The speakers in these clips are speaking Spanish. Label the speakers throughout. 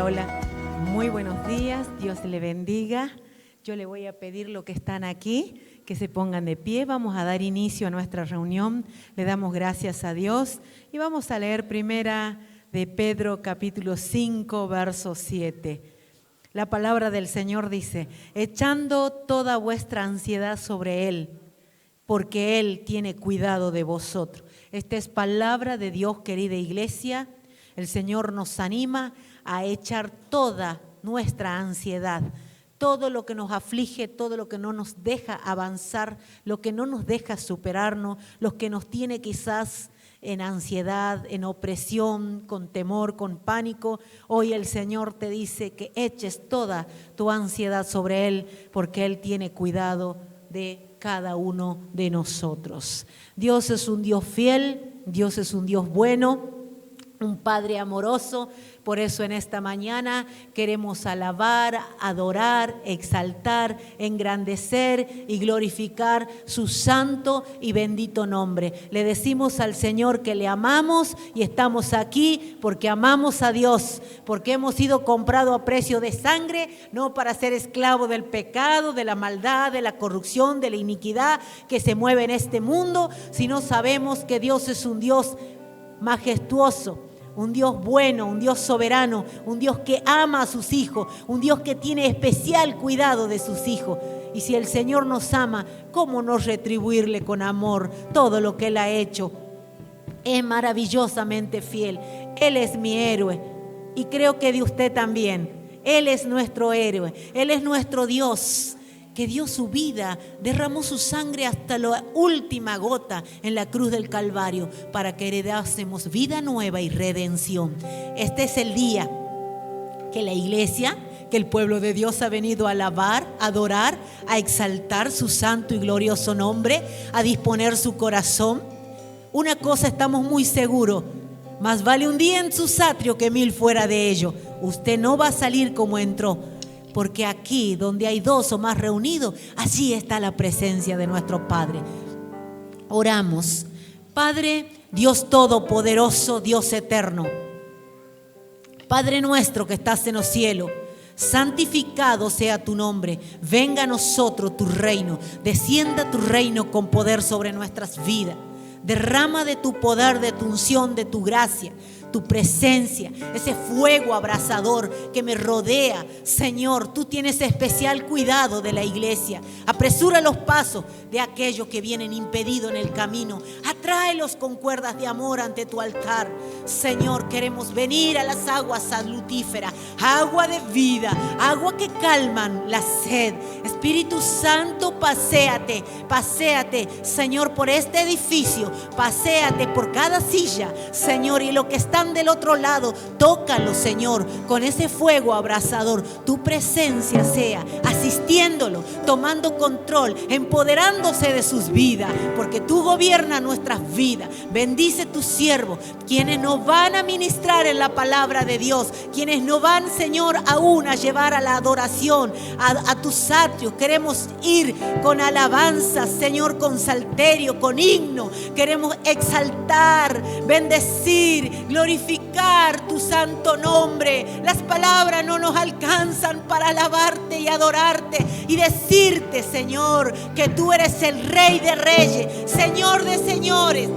Speaker 1: Hola, muy buenos días, Dios le bendiga. Yo le voy a pedir los que están aquí, que se pongan de pie. Vamos a dar inicio a nuestra reunión. Le damos gracias a Dios y vamos a leer primera de Pedro capítulo 5, verso 7. La palabra del Señor dice: echando toda vuestra ansiedad sobre Él, porque Él tiene cuidado de vosotros. Esta es palabra de Dios, querida iglesia. El Señor nos anima a echar toda nuestra ansiedad, todo lo que nos aflige, todo lo que no nos deja avanzar, lo que no nos deja superarnos, lo que nos tiene quizás en ansiedad, en opresión, con temor, con pánico. Hoy el Señor te dice que eches toda tu ansiedad sobre Él, porque Él tiene cuidado de cada uno de nosotros. Dios es un Dios fiel, Dios es un Dios bueno, un Padre amoroso. Por eso en esta mañana queremos alabar, adorar, exaltar, engrandecer y glorificar su santo y bendito nombre. Le decimos al Señor que le amamos y estamos aquí porque amamos a Dios, porque hemos sido comprados a precio de sangre, no para ser esclavos del pecado, de la maldad, de la corrupción, de la iniquidad que se mueve en este mundo, sino sabemos que Dios es un Dios majestuoso, un Dios bueno, un Dios soberano, un Dios que ama a sus hijos, un Dios que tiene especial cuidado de sus hijos. Y si el Señor nos ama, ¿cómo no retribuirle con amor todo lo que Él ha hecho? Es maravillosamente fiel. Él es mi héroe y creo que de usted también. Él es nuestro héroe, Él es nuestro Dios, que dio su vida, derramó su sangre hasta la última gota en la cruz del Calvario para que heredásemos vida nueva y redención. Este es el día que la iglesia, que el pueblo de Dios ha venido a alabar, a adorar, a exaltar su santo y glorioso nombre, a disponer su corazón. Una cosa estamos muy seguros: más vale un día en sus atrios que 1000 fuera de ellos. Usted no va a salir como entró, porque aquí donde hay dos o más reunidos, allí está la presencia de nuestro Padre. Oramos. Padre, Dios todopoderoso, Dios eterno, Padre nuestro que estás en los cielos, santificado sea tu nombre. Venga a nosotros tu reino, descienda tu reino con poder sobre nuestras vidas. Derrama de tu poder, de tu unción, de tu gracia, tu presencia, ese fuego abrasador que me rodea. Señor, tú tienes especial cuidado de la iglesia. Apresura los pasos de aquellos que vienen impedidos en el camino. Atráelos con cuerdas de amor ante tu altar. Señor, queremos venir a las aguas salutíferas, agua de vida, agua que calman la sed. Espíritu Santo, paséate, Señor, por este edificio. Paséate por cada silla, Señor, y lo que están del otro lado, tócalo, Señor, con ese fuego abrasador. Tu presencia sea asistiéndolo, tomando control, empoderándose de sus vidas, porque tú gobiernas nuestras vidas. Bendice tus siervos, quienes nos van a ministrar en la palabra de Dios, quienes nos van, Señor, aún a llevar a la adoración, a tus atrios. Queremos ir con alabanza, Señor, con salterio, con himno. Queremos exaltar, bendecir, glorificar tu santo nombre. Las palabras no nos alcanzan para alabarte y adorarte y decirte, Señor, que tú eres el Rey de Reyes, Señor de Señores.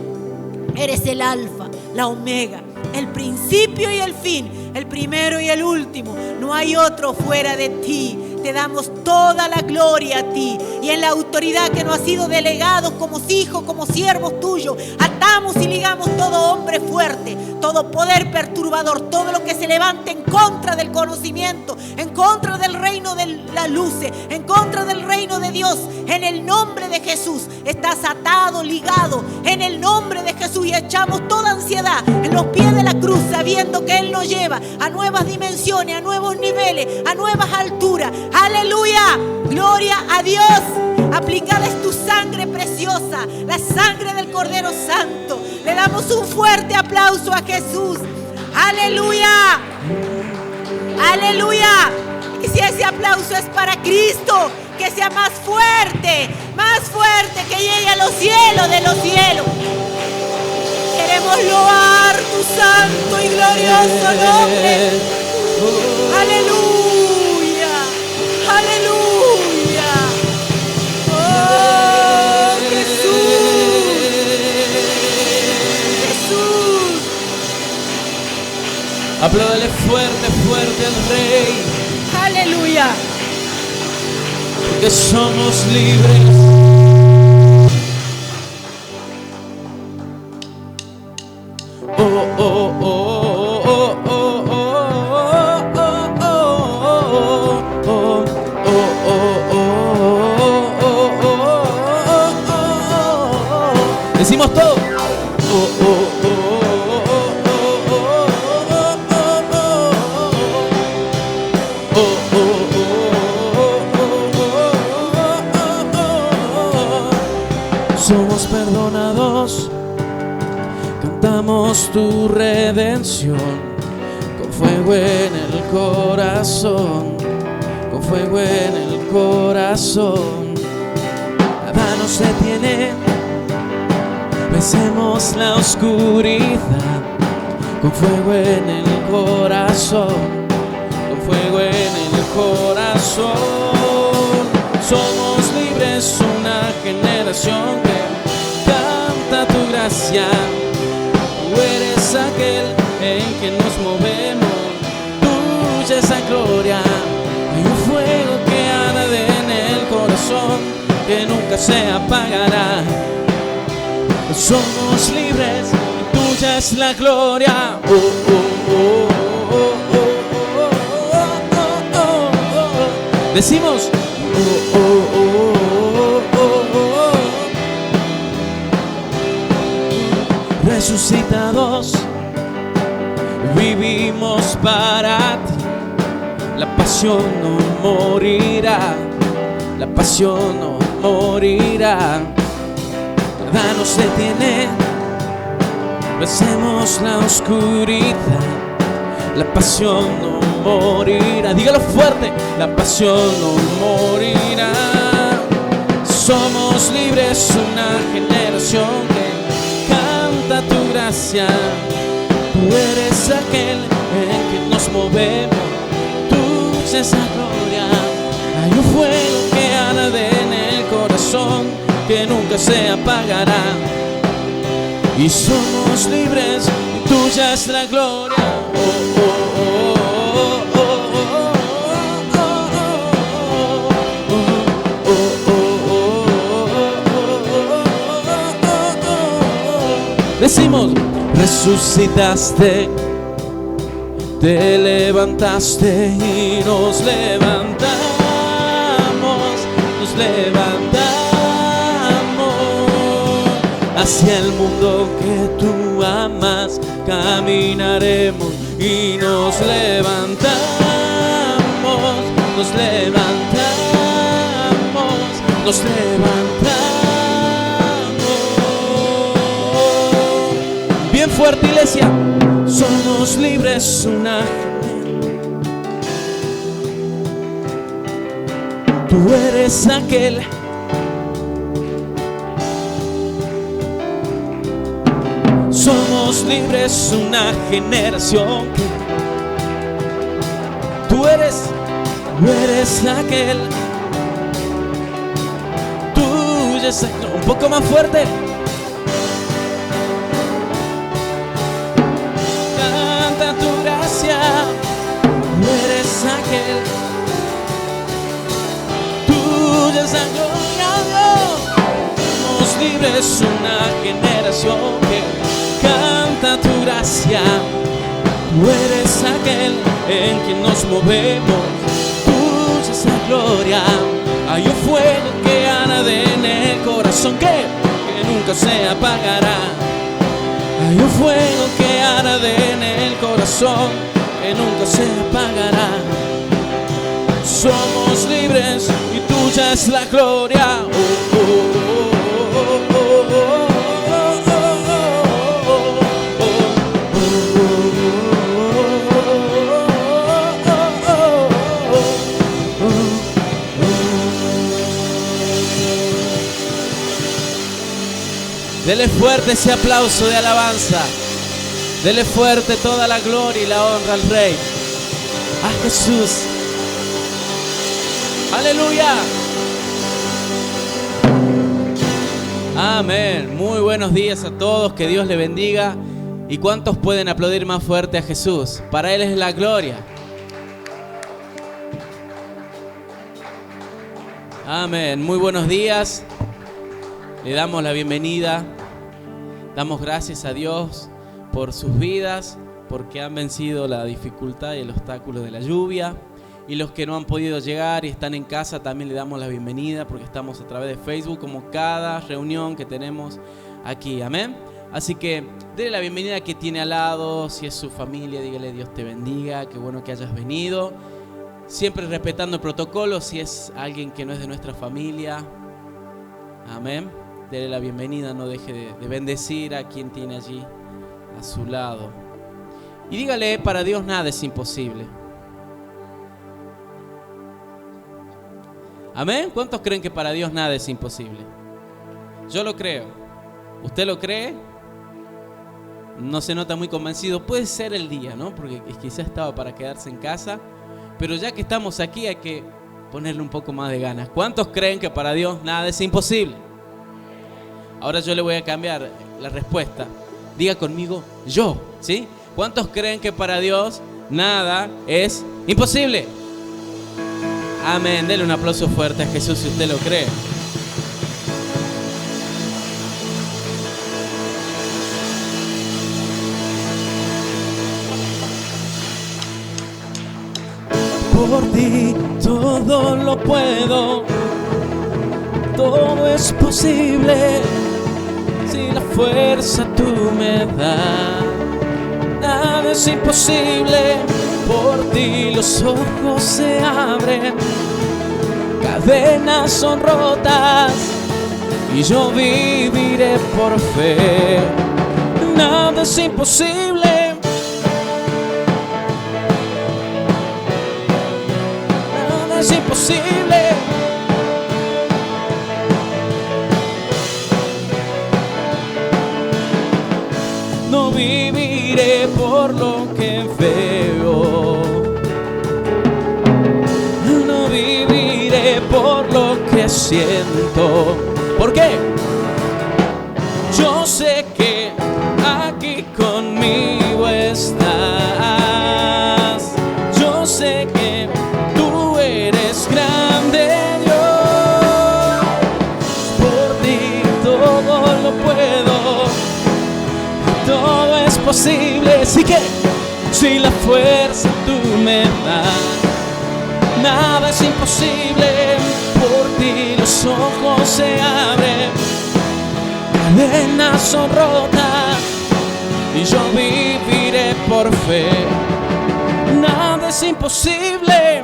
Speaker 1: Eres el Alfa, la Omega, el principio y el fin, el primero y el último. No hay otro fuera de ti. Te damos toda la gloria a ti, y en la autoridad que nos ha sido delegado como hijos, como siervos tuyos, atamos y ligamos todo hombre fuerte, todo poder perturbador, todo lo que se levante en contra del conocimiento, en contra del reino de la luz, en contra del reino de Dios. En el nombre de Jesús estás atado, ligado, en el nombre de Jesús, y echamos toda ansiedad en los pies de la cruz, sabiendo que Él nos lleva a nuevas dimensiones, a nuevos niveles, a nuevas alturas. Aleluya, gloria a Dios. Aplicada es tu sangre preciosa, la sangre del Cordero Santo. Le damos un fuerte aplauso a Jesús. Aleluya, aleluya. Y si ese aplauso es para Cristo, que sea más fuerte que llegue a los cielos de los cielos. Queremos loar tu santo y glorioso nombre. Aleluya, aleluya. Oh, Jesús, Jesús.
Speaker 2: Apláudale fuerte, fuerte al Rey.
Speaker 1: Aleluya.
Speaker 2: Porque somos libres. Oh, oh, oh, oh, oh, oh, oh, oh. Decimos todo. Somos perdonados, cantamos tu redención, con fuego en el corazón, con fuego en el corazón. Nada nos detiene, vencemos la oscuridad, con fuego en el corazón, con fuego en el corazón. Somos libres, una generación que canta tu gracia. Tú eres aquel en que nos movemos, tuya es la gloria. Hay un fuego que arde en el corazón, que nunca se apagará. Somos libres y tuya es la gloria. Oh, oh, oh, oh, oh, oh, oh, oh, oh. Decimos oh, oh, oh, oh, oh, oh. Resucitados, vivimos para ti. La pasión no morirá, la pasión no morirá. Nada nos detiene, vencemos la oscuridad. La pasión no morirá. Dígalo fuerte, la pasión no morirá. Somos libres, una generación que canta tu gracia. Tú eres aquel en que nos movemos, tuya es la gloria. Hay un fuego que arde en el corazón, que nunca se apagará. Y somos libres, y tuya es la gloria. Oh, oh, oh, oh, oh, decimos, resucitaste, te levantaste y nos levantamos, nos levantamos hacia el mundo que tú amas. Caminaremos y nos levantamos, nos levantamos, nos levantamos. Bien fuerte, iglesia. Somos libres, una. Tú eres aquel. Somos libres, una generación que tú eres aquel. Tú eres aquel. Un poco más fuerte. Canta tu gracia. Tú eres aquel. Tú eres la gloria, Dios. Somos libres, una generación que canta tu gracia. Tú eres aquel en quien nos movemos, tuya es la gloria. Hay un fuego que arde en el corazón que nunca se apagará. Hay un fuego que arde en el corazón que nunca se apagará. Somos libres y tuya es la gloria. Oh, oh, oh, oh, oh, oh. Dele fuerte ese aplauso de alabanza. Dele fuerte toda la gloria y la honra al Rey. a Jesús. Aleluya. Amén. Muy buenos días a todos, que Dios le bendiga. ¿Y cuántos pueden aplaudir más fuerte a Jesús? Para Él es la gloria. Amén. Muy buenos días. Le damos la bienvenida. Damos gracias a Dios por sus vidas, porque han vencido la dificultad y el obstáculo de la lluvia. Y los que no han podido llegar y están en casa, también le damos la bienvenida, porque estamos a través de Facebook, como cada reunión que tenemos aquí. Amén. Así que dele la bienvenida que tiene al lado. Si es su familia, dígale: Dios te bendiga, qué bueno que hayas venido. Siempre respetando el protocolo. Si es alguien que no es de nuestra familia, amén, dele la bienvenida. No deje de bendecir a quien tiene allí a su lado. Y dígale: para Dios nada es imposible. Amén. ¿Cuántos creen que para Dios nada es imposible? Yo lo creo. ¿Usted lo cree? No se nota muy convencido. Puede ser el día, ¿no? Porque quizás estaba para quedarse en casa. Pero ya que estamos aquí hay que ponerle un poco más de ganas. ¿Cuántos creen que para Dios nada es imposible? Ahora yo le voy a cambiar la respuesta. Diga conmigo: yo, ¿sí? ¿Cuántos creen que para Dios nada es imposible? Amén. Dele un aplauso fuerte a Jesús si usted lo cree. Por ti todo lo puedo, todo es posible, si la fuerza tú me das. Nada es imposible, por ti los ojos se abren, cadenas son rotas y yo viviré por fe. Nada es imposible. Es imposible. No viviré por lo que veo, no viviré por lo que siento. ¿Por qué? Yo sé que aquí conmigo estás. Yo sé que eres grande, Dios. Por ti todo lo puedo, todo es posible. Así que si la fuerza tú me das, nada es imposible. Por ti los ojos se abren, cadenas son rotas y yo viviré por fe. Nada es imposible.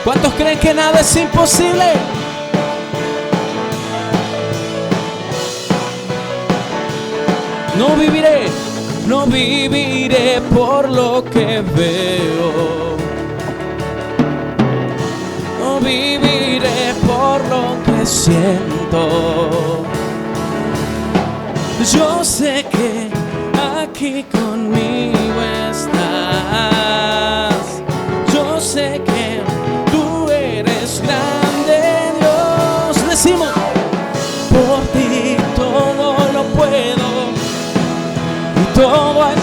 Speaker 2: ¿Cuántos creen que nada es imposible? No viviré, no viviré por lo que veo, no viviré por lo que siento. Yo sé que aquí conmigo estás. Yo sé que tú eres grande, Dios. Decimos: por ti todo lo puedo y todo es.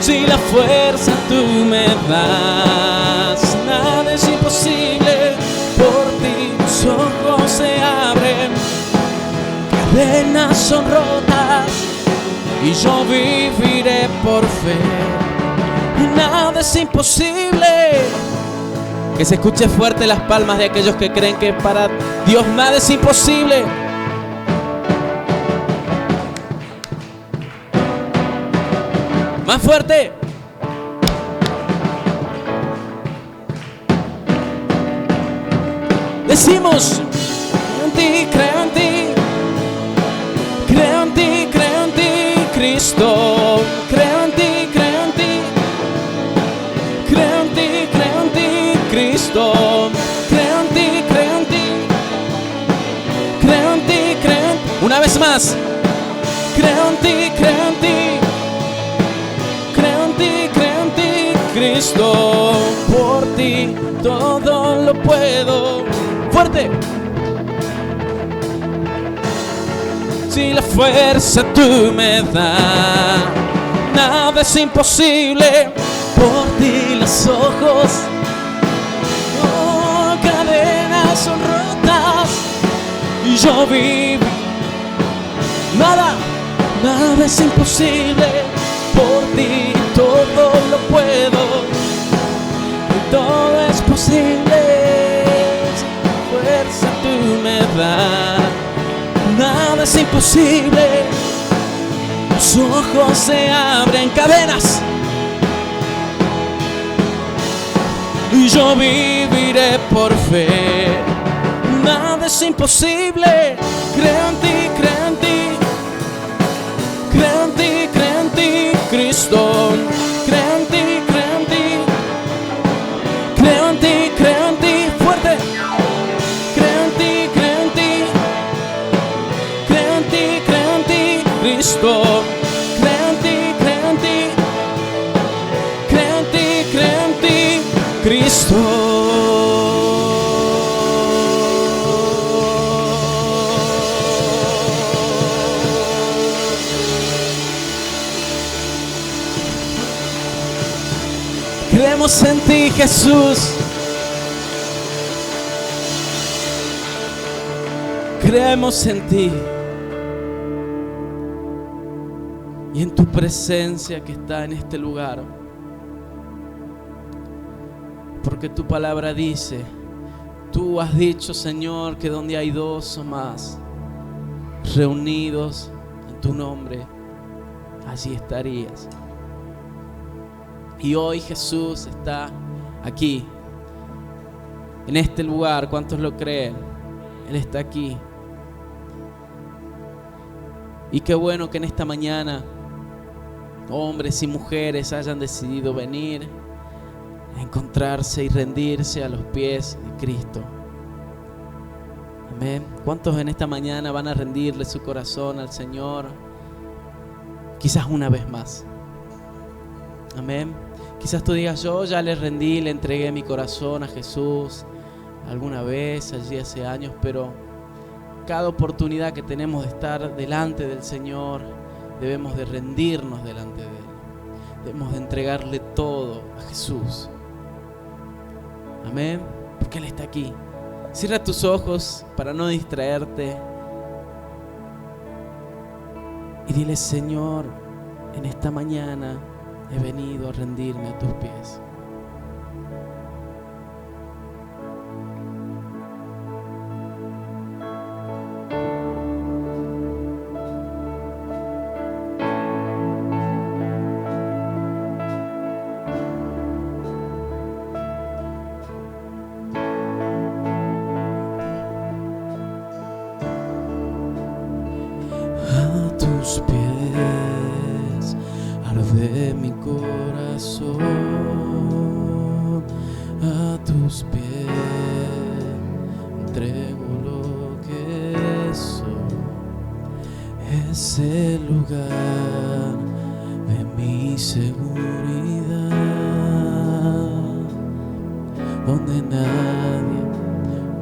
Speaker 2: Si la fuerza tú me das, nada es imposible. Por ti los ojos se abren, cadenas son rotas y yo viviré por fe. Nada es imposible. Que se escuche fuerte las palmas de aquellos que creen que para Dios nada es imposible. Más fuerte. Decimos: creo en ti, creo en ti, creo en ti, creo en ti, Cristo. Creo en ti, creo en ti, creo en ti, creo en ti, Cristo. Creo en ti, creo en ti, creo en ti, creo en ti. Una vez más. Creo en ti, creo en ti. Cristo, por ti todo lo puedo. Fuerte. Si la fuerza tú me das, nada es imposible. Por ti los ojos, oh, cadenas son rotas y yo vivo. Nada es imposible. Por ti todo lo puedo, y todo es posible. Si la fuerza tú me das, nada es imposible. Los ojos se abren, cadenas, y yo viviré por fe. Nada es imposible. Creo en ti, creo en ti, creo en ti, creo en ti, Cristo. Creo en ti, creo en ti, creo en ti, creo en ti. Fuerte. Creo en ti, creo en ti, creo en ti, creo en ti, Cristo. Creo en ti, creo en ti, creo en ti, creo en ti, Cristo. Creemos en ti, Jesús. Creemos en ti y en tu presencia que está en este lugar. Porque tu palabra dice, tú has dicho, Señor, que donde hay dos o más reunidos en tu nombre, allí estarías. Y hoy Jesús está aquí, en este lugar. ¿Cuántos lo creen? Él está aquí. Y qué bueno que en esta mañana hombres y mujeres hayan decidido venir a encontrarse y rendirse a los pies de Cristo. Amén. ¿Cuántos en esta mañana van a rendirle su corazón al Señor? Quizás una vez más. Amén. Quizás tú digas, yo ya le rendí, le entregué mi corazón a Jesús alguna vez, allí hace años, pero cada oportunidad que tenemos de estar delante del Señor, debemos de rendirnos delante de Él. Debemos de entregarle todo a Jesús. Amén. Porque Él está aquí. Cierra tus ojos para no distraerte. Y dile, Señor, en esta mañana he venido a rendirme a tus pies. A tus pies arde mi corazón, a tus pies entrego lo que soy. Es el lugar de mi seguridad, donde nadie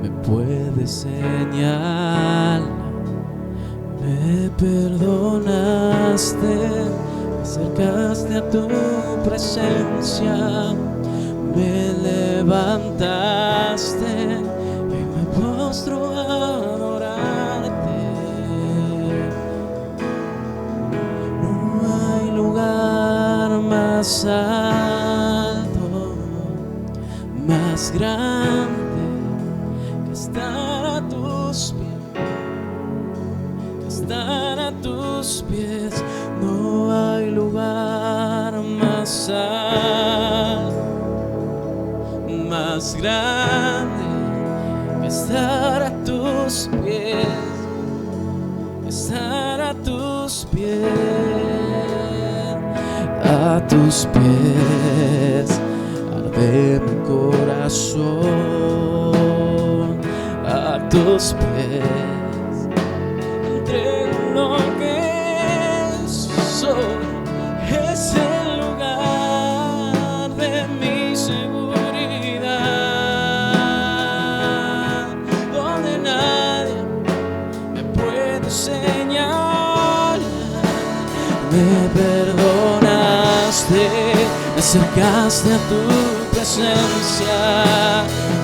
Speaker 2: me puede señalar. Me perdonaste, me acercaste a tu presencia, me levantaste y me postro a adorarte. No hay lugar más alto, más grande que estar a tus pies. Estar a tus pies, no hay lugar más alto, más grande que estar a tus pies, estar a tus pies, a tus pies arde mi corazón, a tus pies lo que soy. Es el lugar de mi me perdonaste, me acercaste a tu presencia,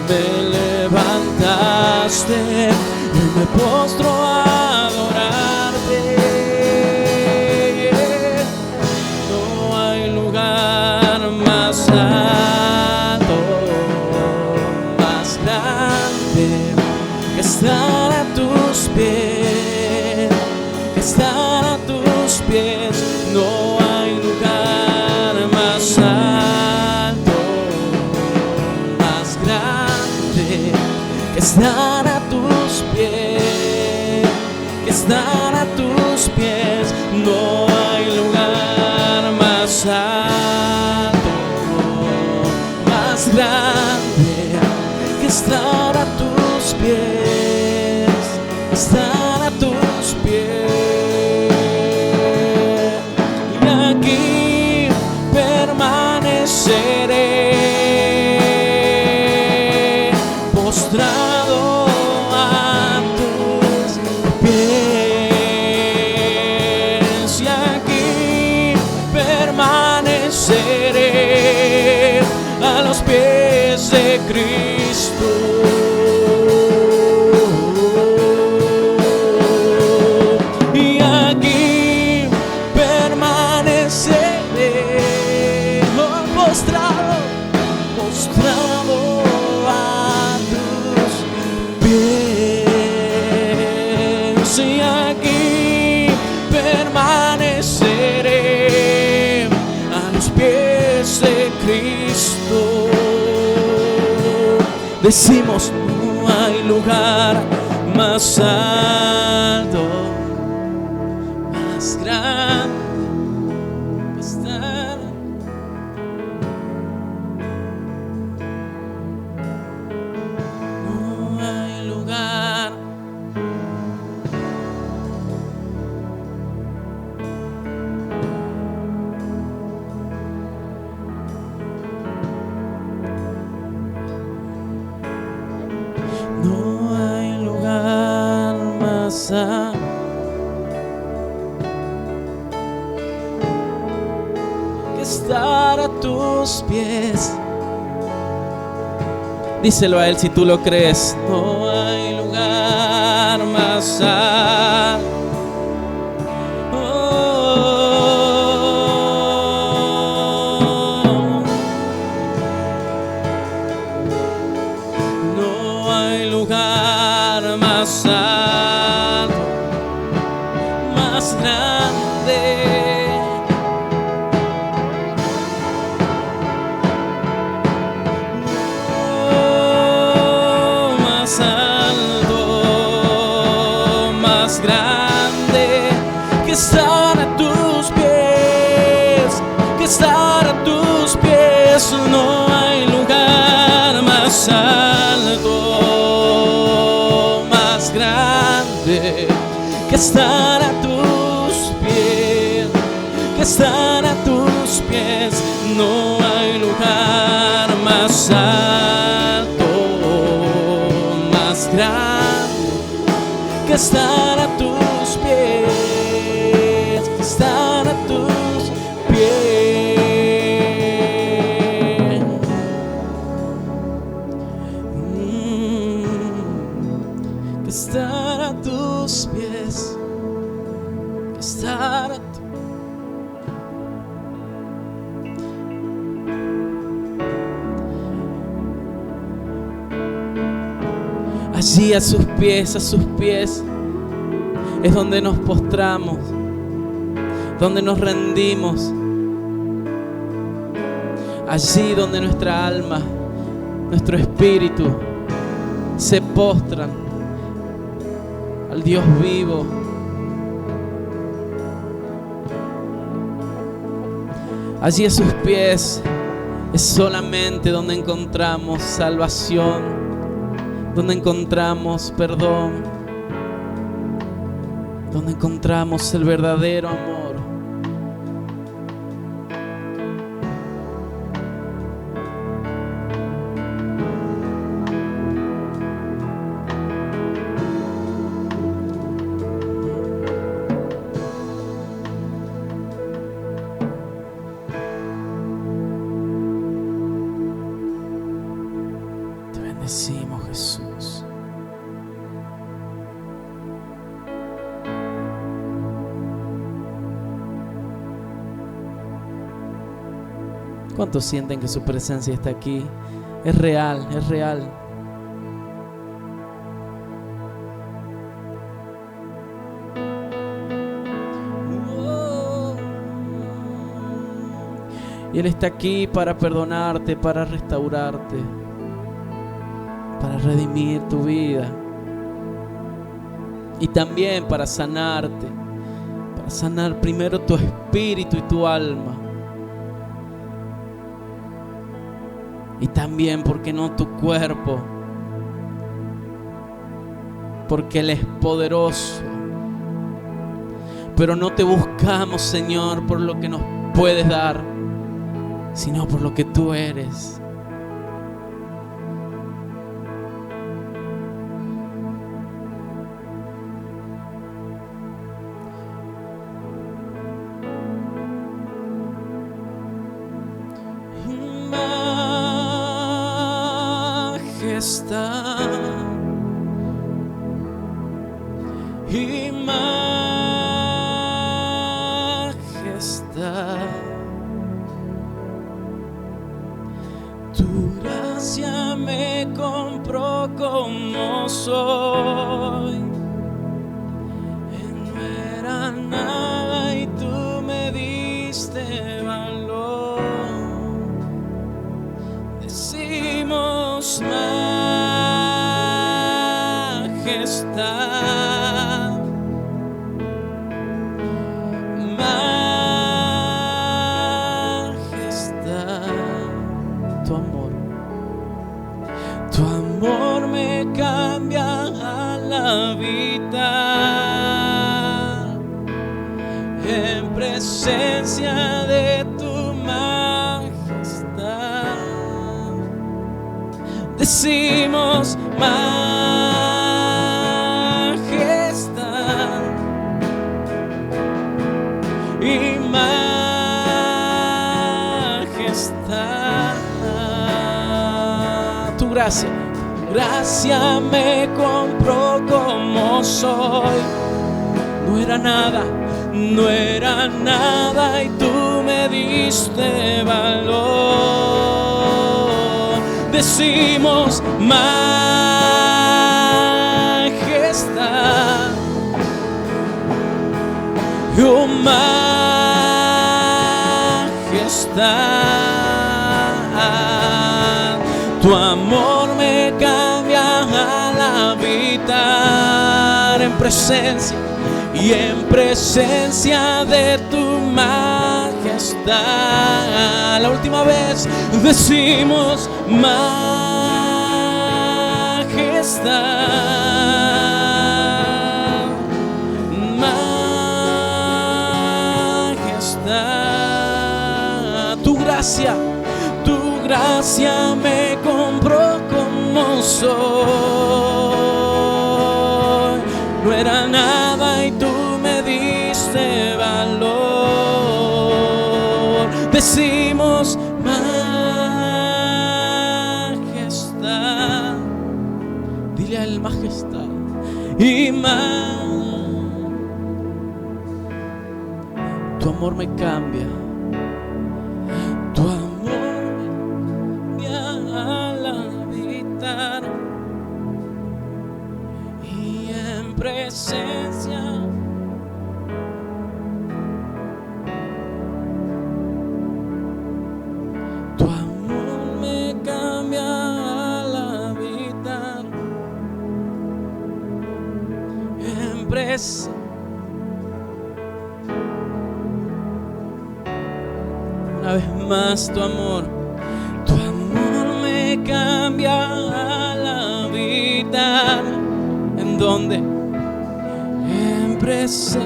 Speaker 2: me levantaste y me postro a adorarte. No hay lugar más alto, más grande que estar a tus pies, que estar a tus pies. No hay lugar más alto, más grande que estar a tus pies, que estar a tus pies. No hay lugar más alto, más grande que estar a tus pies, estar a tus pies. Y aquí permaneceré postrado a tus pies. Y aquí permaneceré a los pies de Cristo. Y aquí permaneceré postrado, postrado a tus pies. Y aquí permaneceré a los pies de Cristo. Decimos, no hay lugar más alto, más grande que estar. No hay lugar. No hay lugar más alto que estar a tus pies. Díselo a él si tú lo crees. No hay lugar más alto. No hay lugar más alto, más grande. Más alto, más grande que estar a tus pies, que estar a tus pies. No hay lugar más alto, más grande que estar a tus pies, que estar a tus pies. No hay lugar más alto, más grande que estar a tus pies, que estar a tus pies. Que estar a tus pies, que estar a tus pies. Allí a sus pies es donde nos postramos, donde nos rendimos. Allí donde nuestra alma, nuestro espíritu se postran al Dios vivo. Allí a sus pies es solamente donde encontramos salvación, donde encontramos perdón, donde encontramos el verdadero amor. ¿Cuántos sienten que su presencia está aquí? Es real, es real. Y Él está aquí para perdonarte, para restaurarte, para redimir tu vida. Y también para sanarte, para sanar primero tu espíritu y tu alma. Y también, ¿por qué no tu cuerpo? Porque Él es poderoso. Pero no te buscamos, Señor, por lo que nos puedes dar, sino por lo que tú eres. Y majestad, tu gracia me compró como soy. No era nada y tú me diste valor. Decimos majestad, majestad. Tu amor me cambia al habitar en presencia de tu majestad. Decimos majestad y majestad. Tu gracia me compró como soy. No era nada y tú me diste valor. Decimos majestad, oh majestad. Tu amor me cambia al habitar en presencia y en presencia de tu majestad. La última vez decimos majestad, majestad. Tu gracia me compró como soy. No era nada y tú me diste valor. Decimos majestad. Dile a Él majestad y tu amor me cambia. Tu amor me cambia al habitar y en presencia. Tu amor me cambia al habitar en presencia. Una vez más, tu amor me cambia al habitar. ¿En dónde? En presencia.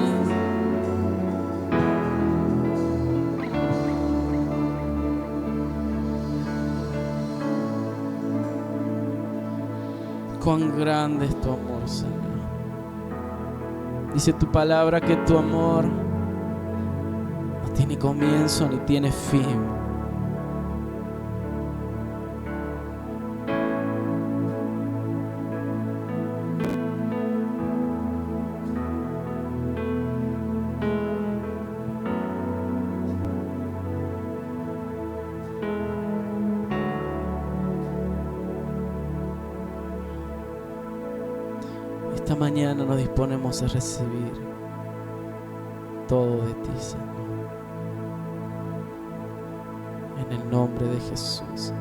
Speaker 2: Cuán grande es tu amor, Señor. Dice tu palabra que tu amor no tiene comienzo ni tiene fin. Esta mañana nos disponemos a recibir todo de ti, Señor. En el nombre de Jesús.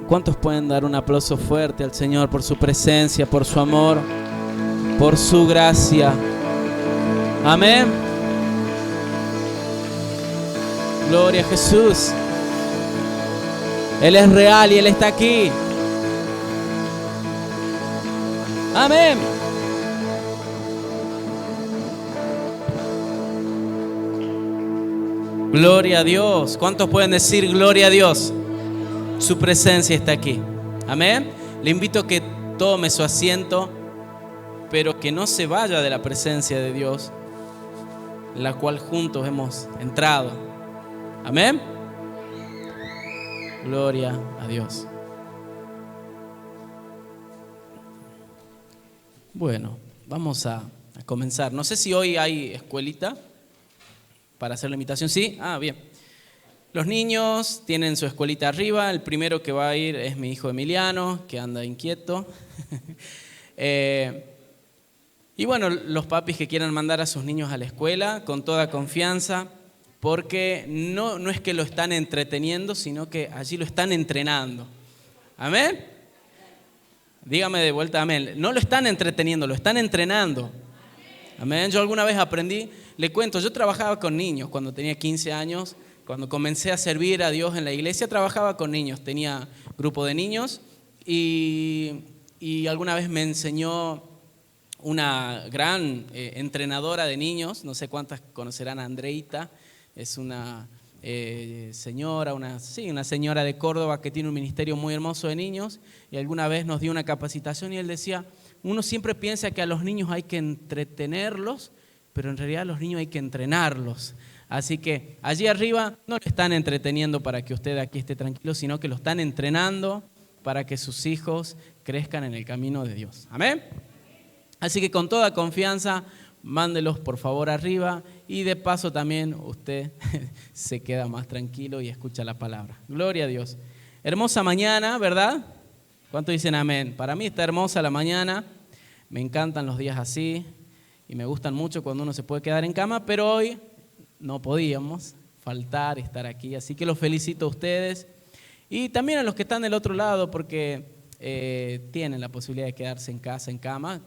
Speaker 2: ¿Cuántos pueden dar un aplauso fuerte al Señor por su presencia, por su amor, por su gracia? Amén. Gloria a Jesús. Él es real y Él está aquí. Amén. Gloria a Dios. ¿Cuántos pueden decir gloria a Dios? Su presencia está aquí. Amén. Le invito a que tome su asiento, pero que no se vaya de la presencia de Dios, en la cual juntos hemos entrado. Amén. Gloria a Dios. Bueno, vamos a comenzar. No sé si hoy hay escuelita para hacer la invitación. ¿Sí? Bien. Los niños tienen su escuelita arriba. El primero que va a ir es mi hijo Emiliano, que anda inquieto. Y bueno, los papis que quieran mandar a sus niños a la escuela, con toda confianza, porque no es que lo están entreteniendo, sino que allí lo están entrenando. ¿Amén? Dígame de vuelta, amén. No lo están entreteniendo, lo están entrenando. Amén. Yo alguna vez aprendí, le cuento, yo trabajaba con niños cuando tenía 15 años. Cuando comencé a servir a Dios en la iglesia, trabajaba con niños. Tenía grupo de niños y alguna vez me enseñó una gran entrenadora de niños. No sé cuántas conocerán a Andreita. Es una señora, una señora de Córdoba que tiene un ministerio muy hermoso de niños. Y alguna vez nos dio una capacitación y él decía, uno siempre piensa que a los niños hay que entretenerlos, pero en realidad a los niños hay que entrenarlos. Así que allí arriba no lo están entreteniendo para que usted aquí esté tranquilo, sino que lo están entrenando para que sus hijos crezcan en el camino de Dios. Amén. Así que con toda confianza, mándelos por favor arriba y de paso también usted se queda más tranquilo y escucha la palabra. Gloria a Dios. Hermosa mañana, ¿verdad? ¿Cuántos dicen amén? Para mí está hermosa la mañana. Me encantan los días así y me gustan mucho cuando uno se puede quedar en cama, pero hoy no podíamos faltar, estar aquí, así que los felicito a ustedes y también a los que están del otro lado porque tienen la posibilidad de quedarse en casa, en cama,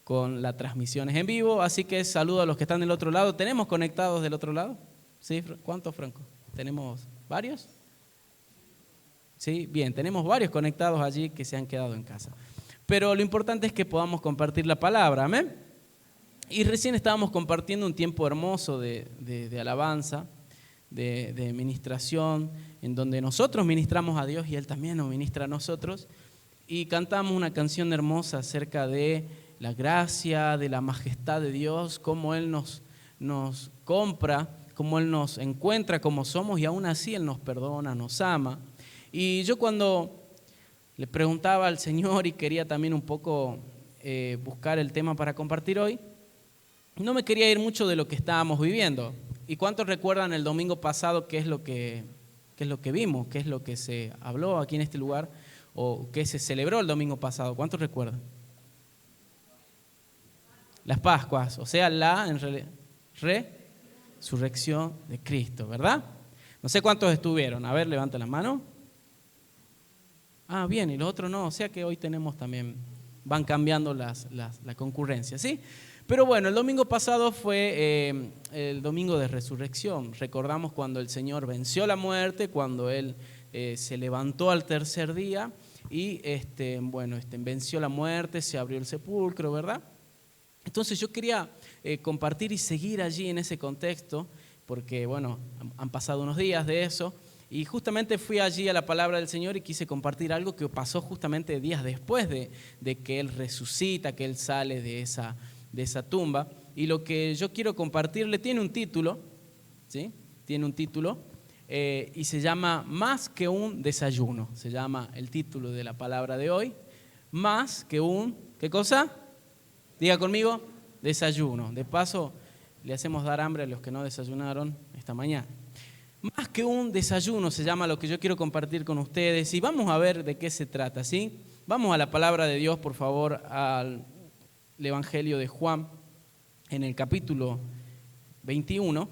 Speaker 2: con las transmisiones en vivo, así que saludo a los que están del otro lado. ¿Tenemos conectados del otro lado? ¿Sí? ¿Cuántos, Franco? ¿Tenemos varios? Sí, bien, tenemos varios conectados allí que se han quedado en casa. Pero lo importante es que podamos compartir la palabra, ¿amén? Y recién estábamos compartiendo un tiempo hermoso de alabanza, de ministración, en donde nosotros ministramos a Dios y Él también nos ministra a nosotros. Y cantamos una canción hermosa acerca de la gracia, de la majestad de Dios, cómo Él nos compra, cómo Él nos encuentra como somos y aún así Él nos perdona, nos ama. Y yo cuando le preguntaba al Señor y quería también un poco buscar el tema para compartir hoy, no me quería ir mucho de lo que estábamos viviendo. ¿Y cuántos recuerdan el domingo pasado qué es lo que vimos? ¿Qué es lo que se habló aquí en este lugar? ¿O qué se celebró el domingo pasado? ¿Cuántos recuerdan? Las Pascuas, o sea, la resurrección de Cristo, ¿verdad? No sé cuántos estuvieron. A ver, levanta la mano. Bien, y los otros no. O sea que hoy tenemos también, van cambiando la concurrencia, ¿sí? Pero bueno, el domingo pasado fue el domingo de resurrección. Recordamos cuando el Señor venció la muerte, cuando Él se levantó al tercer día y venció la muerte, se abrió el sepulcro, ¿verdad? Entonces yo quería compartir y seguir allí en ese contexto, porque bueno, han pasado unos días de eso, y justamente fui allí a la palabra del Señor y quise compartir algo que pasó justamente días después de que Él resucita, que Él sale de esa tumba. Y lo que yo quiero compartirle tiene un título, ¿sí? Tiene un título y se llama Más que un desayuno. Se llama el título de la palabra de hoy. Más que un, ¿qué cosa? Diga conmigo, desayuno. De paso, le hacemos dar hambre a los que no desayunaron esta mañana. Más que un desayuno se llama lo que yo quiero compartir con ustedes y vamos a ver de qué se trata, ¿sí? Vamos a la palabra de Dios, por favor, al Evangelio de Juan, en el capítulo 21,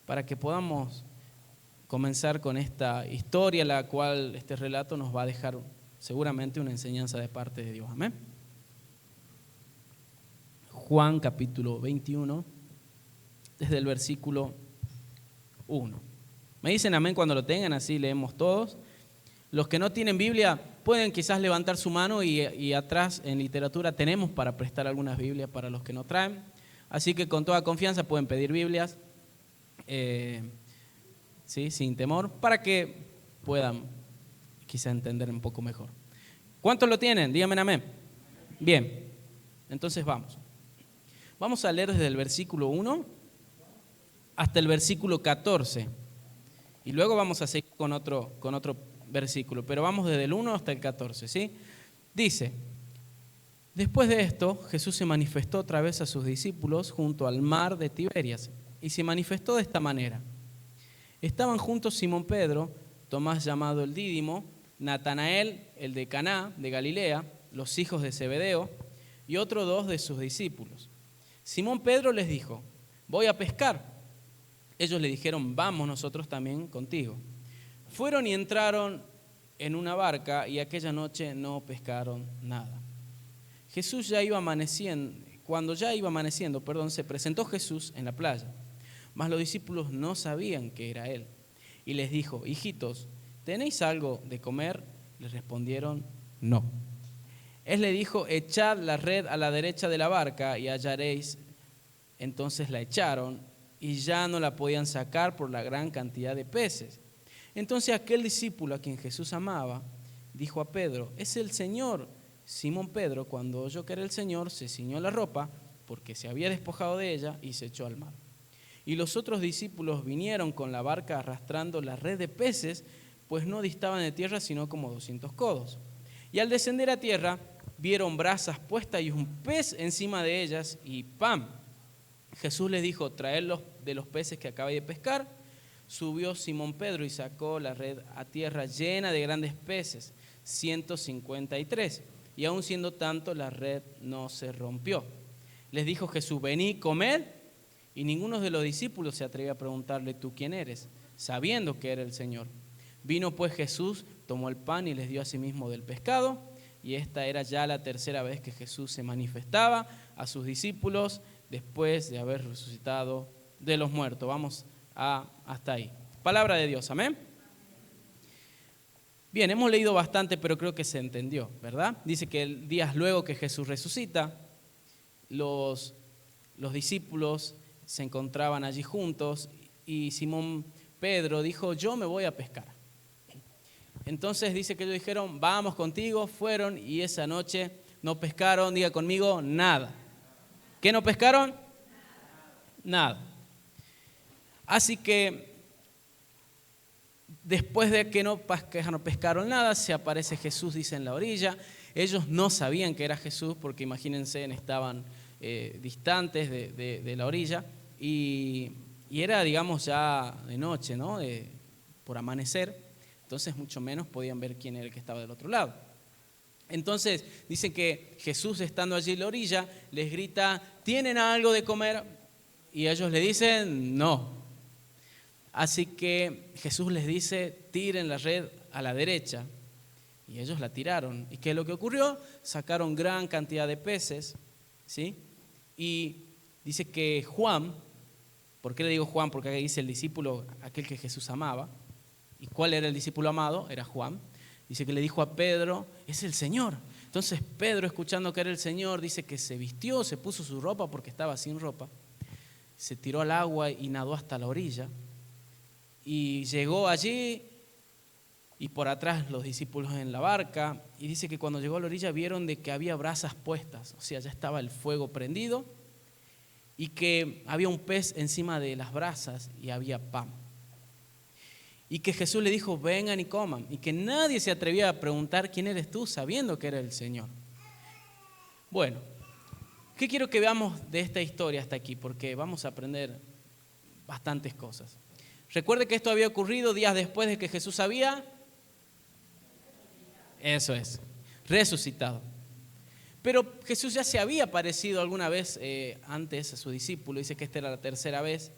Speaker 2: para que podamos comenzar con esta historia, la cual este relato nos va a dejar seguramente una enseñanza de parte de Dios. Amén. Juan capítulo 21, desde el versículo 1. Me dicen amén cuando lo tengan, así leemos todos. Los que no tienen Biblia pueden quizás levantar su mano y atrás en literatura tenemos para prestar algunas Biblias para los que no traen. Así que con toda confianza pueden pedir Biblias, ¿sí? Sin temor, para que puedan quizás entender un poco mejor. ¿Cuántos lo tienen? Díganme amén. Bien, entonces vamos. Vamos a leer desde el versículo 1 hasta el versículo 14. Y luego vamos a seguir con otro versículo, pero vamos desde el 1 hasta el 14, ¿sí? Dice: después de esto, Jesús se manifestó otra vez a sus discípulos junto al mar de Tiberias, y se manifestó de esta manera. Estaban juntos Simón Pedro, Tomás llamado el Dídimo, Natanael, el de Caná de Galilea, los hijos de Zebedeo, y otros dos de sus discípulos. Simón Pedro les dijo: voy a pescar. Ellos le dijeron: vamos nosotros también contigo. Fueron y entraron en una barca y aquella noche no pescaron nada. Cuando ya iba amaneciendo, se presentó Jesús en la playa. Mas los discípulos no sabían que era él. Y les dijo: hijitos, ¿tenéis algo de comer? Les respondieron: no. Él le dijo: echad la red a la derecha de la barca y hallaréis. Entonces la echaron y ya no la podían sacar por la gran cantidad de peces. Entonces aquel discípulo a quien Jesús amaba dijo a Pedro: es el Señor. Simón Pedro, cuando oyó que era el Señor, se ciñó la ropa porque se había despojado de ella y se echó al mar. Y los otros discípulos vinieron con la barca arrastrando la red de peces, pues no distaban de tierra sino como 200 codos. Y al descender a tierra vieron brasas puestas y un pez encima de ellas y pan. Jesús les dijo: traedlos de los peces que acabáis de pescar. Subió Simón Pedro y sacó la red a tierra llena de grandes peces, 153. Y aun siendo tanto, la red no se rompió. Les dijo Jesús: venid, comed. Y ninguno de los discípulos se atrevió a preguntarle: ¿tú quién eres?, sabiendo que era el Señor. Vino pues Jesús, tomó el pan y les dio asimismo del pescado. Y esta era ya la tercera vez que Jesús se manifestaba a sus discípulos después de haber resucitado de los muertos. Vamos hasta ahí. Palabra de Dios, amén. Bien, hemos leído bastante, pero creo que se entendió, ¿verdad? Dice que días luego que Jesús resucita, los discípulos se encontraban allí juntos y Simón Pedro dijo: yo me voy a pescar. Entonces dice que ellos dijeron: vamos contigo. Fueron y esa noche no pescaron, diga conmigo, nada. ¿Qué no pescaron? Nada. Así que después de que no pescaron nada, se aparece Jesús, dice, en la orilla. Ellos no sabían que era Jesús porque imagínense, estaban distantes de la orilla y era, digamos, ya de noche, ¿no? Por amanecer, entonces mucho menos podían ver quién era el que estaba del otro lado. Entonces dicen que Jesús, estando allí en la orilla, les grita: ¿tienen algo de comer? Y ellos le dicen: no. Así que Jesús les dice: tiren la red a la derecha. Y ellos la tiraron. ¿Y qué es lo que ocurrió? Sacaron gran cantidad de peces, ¿sí? Y dice que Juan, ¿por qué le digo Juan? Porque ahí dice el discípulo, aquel que Jesús amaba. ¿Y cuál era el discípulo amado? Era Juan. Dice que le dijo a Pedro: es el Señor. Entonces Pedro, escuchando que era el Señor, dice que se vistió, se puso su ropa porque estaba sin ropa, se tiró al agua y nadó hasta la orilla. Y llegó allí y por atrás los discípulos en la barca. Y dice que cuando llegó a la orilla vieron de que había brasas puestas, o sea, ya estaba el fuego prendido y que había un pez encima de las brasas y había pan. Y que Jesús le dijo: vengan y coman. Y que nadie se atrevía a preguntar: ¿quién eres tú?, sabiendo que era el Señor. Bueno, ¿qué quiero que veamos de esta historia hasta aquí? Porque vamos a aprender bastantes cosas. Recuerde que esto había ocurrido días después de que Jesús había... Eso es. resucitado. Pero Jesús ya se había aparecido alguna vez antes a su discípulo, dice que esta era la tercera vez.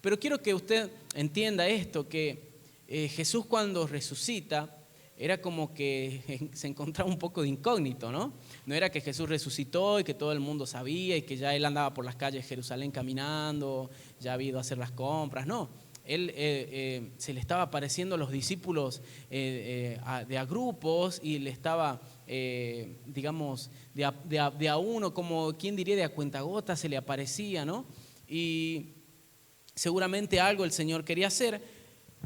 Speaker 2: Pero quiero que usted entienda esto, que Jesús cuando resucita era como que se encontraba un poco de incógnito, ¿no? No era que Jesús resucitó y que todo el mundo sabía y que ya él andaba por las calles de Jerusalén caminando, ya había ido a hacer las compras, no. Él se le estaba apareciendo a los discípulos de a grupos y le estaba, digamos, de a uno, como quien diría de a cuentagotas se le aparecía, ¿no? Y seguramente algo el Señor quería hacer.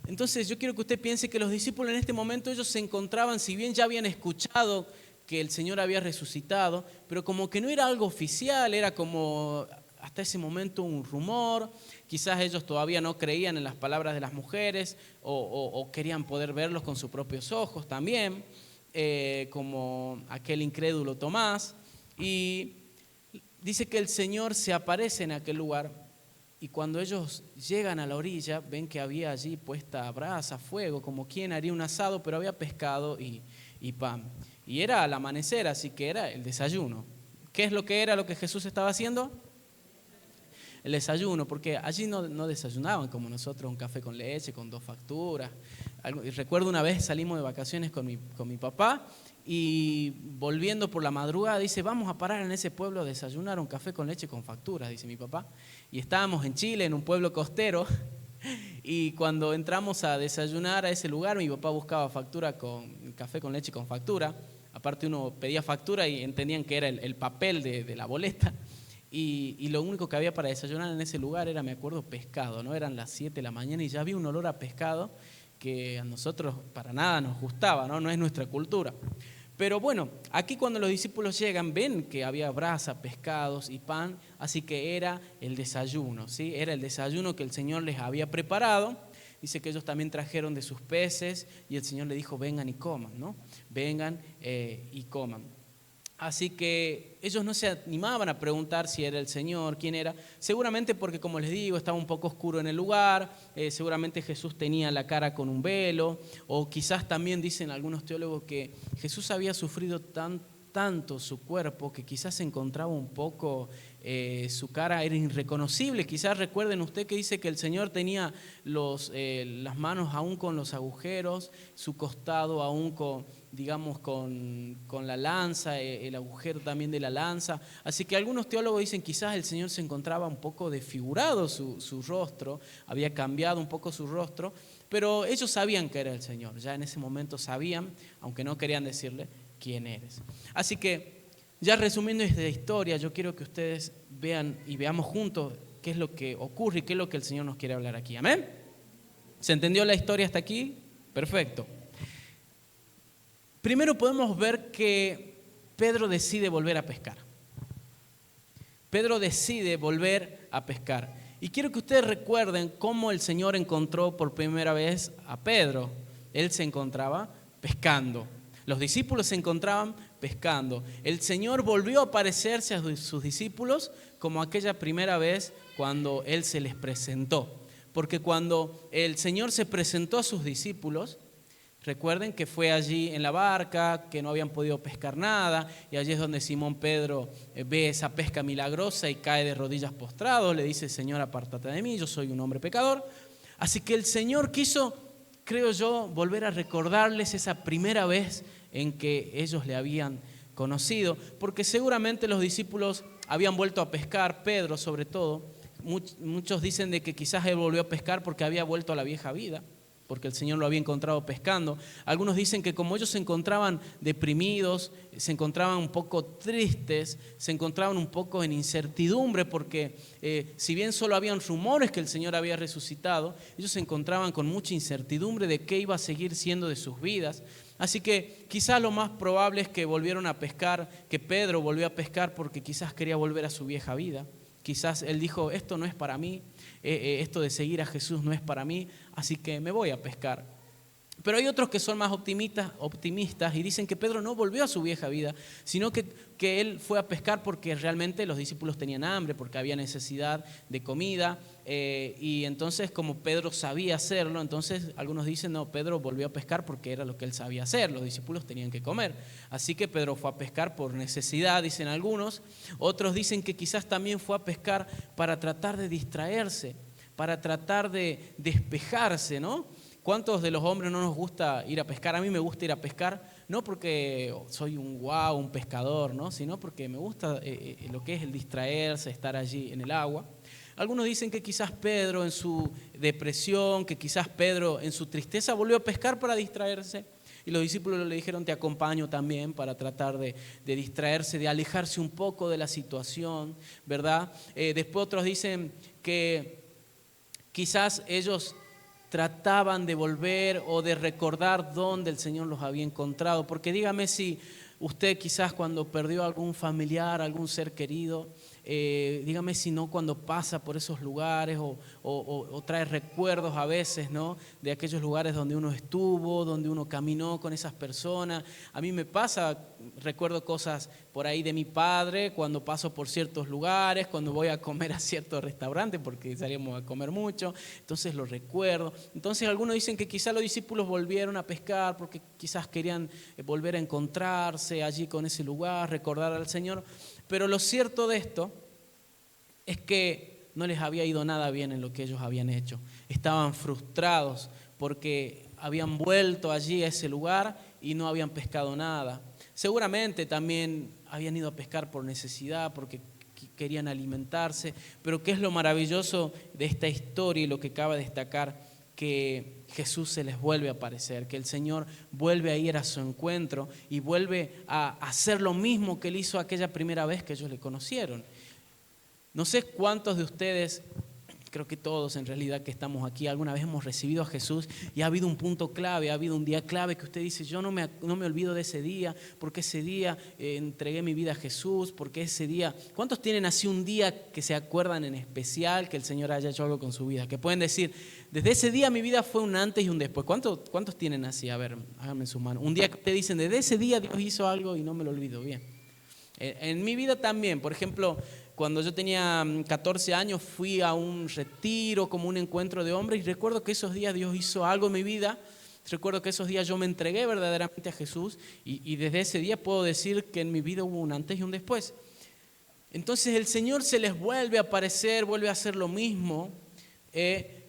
Speaker 2: Entonces yo quiero que usted piense que los discípulos en este momento ellos se encontraban, si bien ya habían escuchado que el Señor había resucitado, pero como que no era algo oficial, era como hasta ese momento un rumor. Quizás ellos todavía no creían en las palabras de las mujeres o querían poder verlos con sus propios ojos también, como aquel incrédulo Tomás. Y dice que el Señor se aparece en aquel lugar. Y cuando ellos llegan a la orilla, ven que había allí puesta brasa, fuego, como quien haría un asado, pero había pescado y pan. Y era al amanecer, así que era el desayuno. ¿Qué es lo que era lo que Jesús estaba haciendo? El desayuno, porque allí no desayunaban como nosotros, un café con leche, con 2 facturas. Y recuerdo una vez salimos de vacaciones con mi papá y volviendo por la madrugada dice, vamos a parar en ese pueblo a desayunar un café con leche con facturas, dice mi papá. Y estábamos en Chile, en un pueblo costero, y cuando entramos a desayunar a ese lugar, mi papá buscaba factura con café con leche con factura. Aparte uno pedía factura y entendían que era el papel de la boleta. Y lo único que había para desayunar en ese lugar era, me acuerdo, pescado, ¿no? Eran las 7 de la mañana y ya había un olor a pescado que a nosotros para nada nos gustaba, ¿no? No es nuestra cultura. Pero bueno, aquí cuando los discípulos llegan ven que había brasa, pescados y pan, así que era el desayuno, ¿sí? Era el desayuno que el Señor les había preparado. Dice que ellos también trajeron de sus peces y el Señor les dijo, vengan y coman, ¿no? Vengan y coman. Así que ellos no se animaban a preguntar si era el Señor, quién era, seguramente porque, como les digo, estaba un poco oscuro en el lugar, seguramente Jesús tenía la cara con un velo, o quizás también dicen algunos teólogos que Jesús había sufrido tanto su cuerpo que quizás se encontraba un poco, su cara era irreconocible. Quizás recuerden usted que dice que el Señor tenía las manos aún con los agujeros, su costado aún con la lanza, el agujero también de la lanza. Así que algunos teólogos dicen quizás el Señor se encontraba un poco desfigurado su rostro, había cambiado un poco su rostro, pero ellos sabían que era el Señor, ya en ese momento sabían, aunque no querían decirle quién eres. Así que ya resumiendo esta historia, yo quiero que ustedes vean y veamos juntos qué es lo que ocurre y qué es lo que el Señor nos quiere hablar aquí. ¿Amén? ¿Se entendió la historia hasta aquí? Perfecto. Primero podemos ver que Pedro decide volver a pescar. Pedro decide volver a pescar. Y quiero que ustedes recuerden cómo el Señor encontró por primera vez a Pedro. Él se encontraba pescando. Los discípulos se encontraban pescando. El Señor volvió a aparecerse a sus discípulos como aquella primera vez cuando Él se les presentó. Porque cuando el Señor se presentó a sus discípulos, recuerden que fue allí en la barca, que no habían podido pescar nada, y allí es donde Simón Pedro ve esa pesca milagrosa y cae de rodillas postrado, le dice, Señor, apártate de mí, yo soy un hombre pecador. Así que el Señor quiso, creo yo, volver a recordarles esa primera vez en que ellos le habían conocido, porque seguramente los discípulos habían vuelto a pescar, Pedro sobre todo. Muchos dicen de que quizás él volvió a pescar porque había vuelto a la vieja vida, porque el Señor lo había encontrado pescando. Algunos dicen que como ellos se encontraban deprimidos, se encontraban un poco tristes, se encontraban un poco en incertidumbre, porque si bien solo habían rumores que el Señor había resucitado, ellos se encontraban con mucha incertidumbre de qué iba a seguir siendo de sus vidas. Así que quizás lo más probable es que volvieron a pescar, que Pedro volvió a pescar porque quizás quería volver a su vieja vida. Quizás él dijo, esto no es para mí, esto de seguir a Jesús no es para mí, así que me voy a pescar. Pero hay otros que son más optimistas y dicen que Pedro no volvió a su vieja vida, sino que él fue a pescar porque realmente los discípulos tenían hambre, porque había necesidad de comida, y entonces como Pedro sabía hacerlo, entonces algunos dicen, no, Pedro volvió a pescar porque era lo que él sabía hacer, los discípulos tenían que comer. Así que Pedro fue a pescar por necesidad, dicen algunos. Otros dicen que quizás también fue a pescar para tratar de distraerse, para tratar de despejarse, ¿no? ¿Cuántos de los hombres no nos gusta ir a pescar? A mí me gusta ir a pescar, no porque soy un pescador, ¿no? Sino porque me gusta lo que es el distraerse, estar allí en el agua. Algunos dicen que quizás Pedro en su depresión, que quizás Pedro en su tristeza volvió a pescar para distraerse. Y los discípulos le dijeron, te acompaño también para tratar de distraerse, de alejarse un poco de la situación, ¿verdad? Después otros dicen que quizás ellos trataban de volver o de recordar dónde el Señor los había encontrado. Porque dígame si usted quizás cuando perdió algún familiar, algún ser querido, dígame si no cuando pasa por esos lugares o trae recuerdos a veces, ¿no? De aquellos lugares donde uno estuvo, donde uno caminó con esas personas. A mí me pasa, recuerdo cosas por ahí de mi padre cuando paso por ciertos lugares, cuando voy a comer a ciertos restaurantes porque salíamos a comer mucho, entonces lo recuerdo. Entonces algunos dicen que quizás los discípulos volvieron a pescar porque quizás querían volver a encontrarse allí con ese lugar, recordar al Señor. Pero lo cierto de esto es que no les había ido nada bien en lo que ellos habían hecho. Estaban frustrados porque habían vuelto allí a ese lugar y no habían pescado nada. Seguramente también habían ido a pescar por necesidad, porque querían alimentarse. Pero ¿qué es lo maravilloso de esta historia y lo que acaba de destacar? Que Jesús se les vuelve a aparecer, que el Señor vuelve a ir a su encuentro y vuelve a hacer lo mismo que Él hizo aquella primera vez que ellos le conocieron. No sé cuántos de ustedes, creo que todos en realidad que estamos aquí, alguna vez hemos recibido a Jesús y ha habido un punto clave, ha habido un día clave que usted dice, yo no me olvido de ese día, porque ese día entregué mi vida a Jesús, porque ese día, ¿cuántos tienen así un día que se acuerdan en especial que el Señor haya hecho algo con su vida? Que pueden decir, desde ese día mi vida fue un antes y un después. ¿Cuántos tienen así? A ver, háganme su mano. Un día que ustedes dicen, desde ese día Dios hizo algo y no me lo olvido. Bien. En mi vida también, por ejemplo, cuando yo tenía 14 años fui a un retiro, como un encuentro de hombres, y recuerdo que esos días Dios hizo algo en mi vida. Recuerdo que esos días yo me entregué verdaderamente a Jesús y desde ese día puedo decir que en mi vida hubo un antes y un después. Entonces el Señor se les vuelve a aparecer, vuelve a hacer lo mismo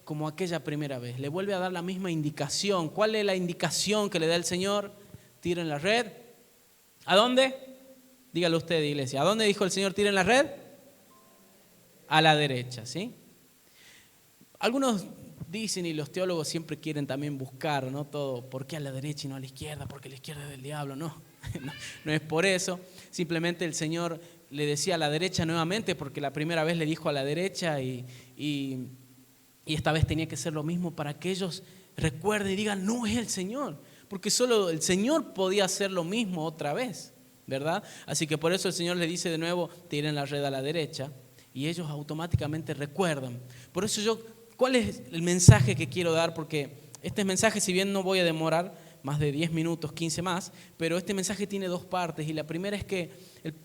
Speaker 2: como aquella primera vez. Le vuelve a dar la misma indicación. ¿Cuál es la indicación que le da el Señor? Tiren la red. ¿A dónde? Dígalo usted, iglesia. ¿A dónde dijo el Señor tiren la red? A la derecha, ¿sí? Algunos dicen, y los teólogos siempre quieren también buscar, ¿no? Todo, ¿por qué a la derecha y no a la izquierda? Porque la izquierda es del diablo. No es por eso. Simplemente el Señor le decía a la derecha nuevamente, porque la primera vez le dijo a la derecha y esta vez tenía que ser lo mismo para que ellos recuerden y digan, no es el Señor, porque solo el Señor podía hacer lo mismo otra vez, ¿verdad? Así que por eso el Señor le dice de nuevo, tiren la red a la derecha, y ellos automáticamente recuerdan. Por eso ¿cuál es el mensaje que quiero dar? Porque este mensaje, si bien no voy a demorar más de 10 minutos, 15 más, pero este mensaje tiene dos partes, y la primera es que,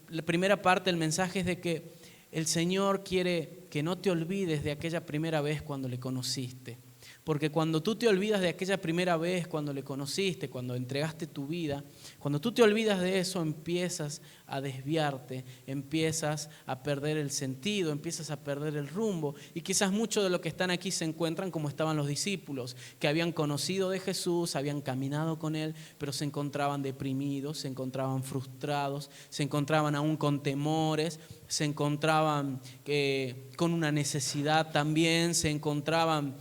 Speaker 2: la primera parte del mensaje es de que el Señor quiere que no te olvides de aquella primera vez cuando le conociste. Porque cuando tú te olvidas de aquella primera vez cuando le conociste, cuando entregaste tu vida, cuando tú te olvidas de eso, empiezas a desviarte, empiezas a perder el sentido, empiezas a perder el rumbo. Y quizás muchos de los que están aquí se encuentran como estaban los discípulos, que habían conocido de Jesús, habían caminado con Él, pero se encontraban deprimidos, se encontraban frustrados, se encontraban aún con temores, se encontraban con una necesidad también, se encontraban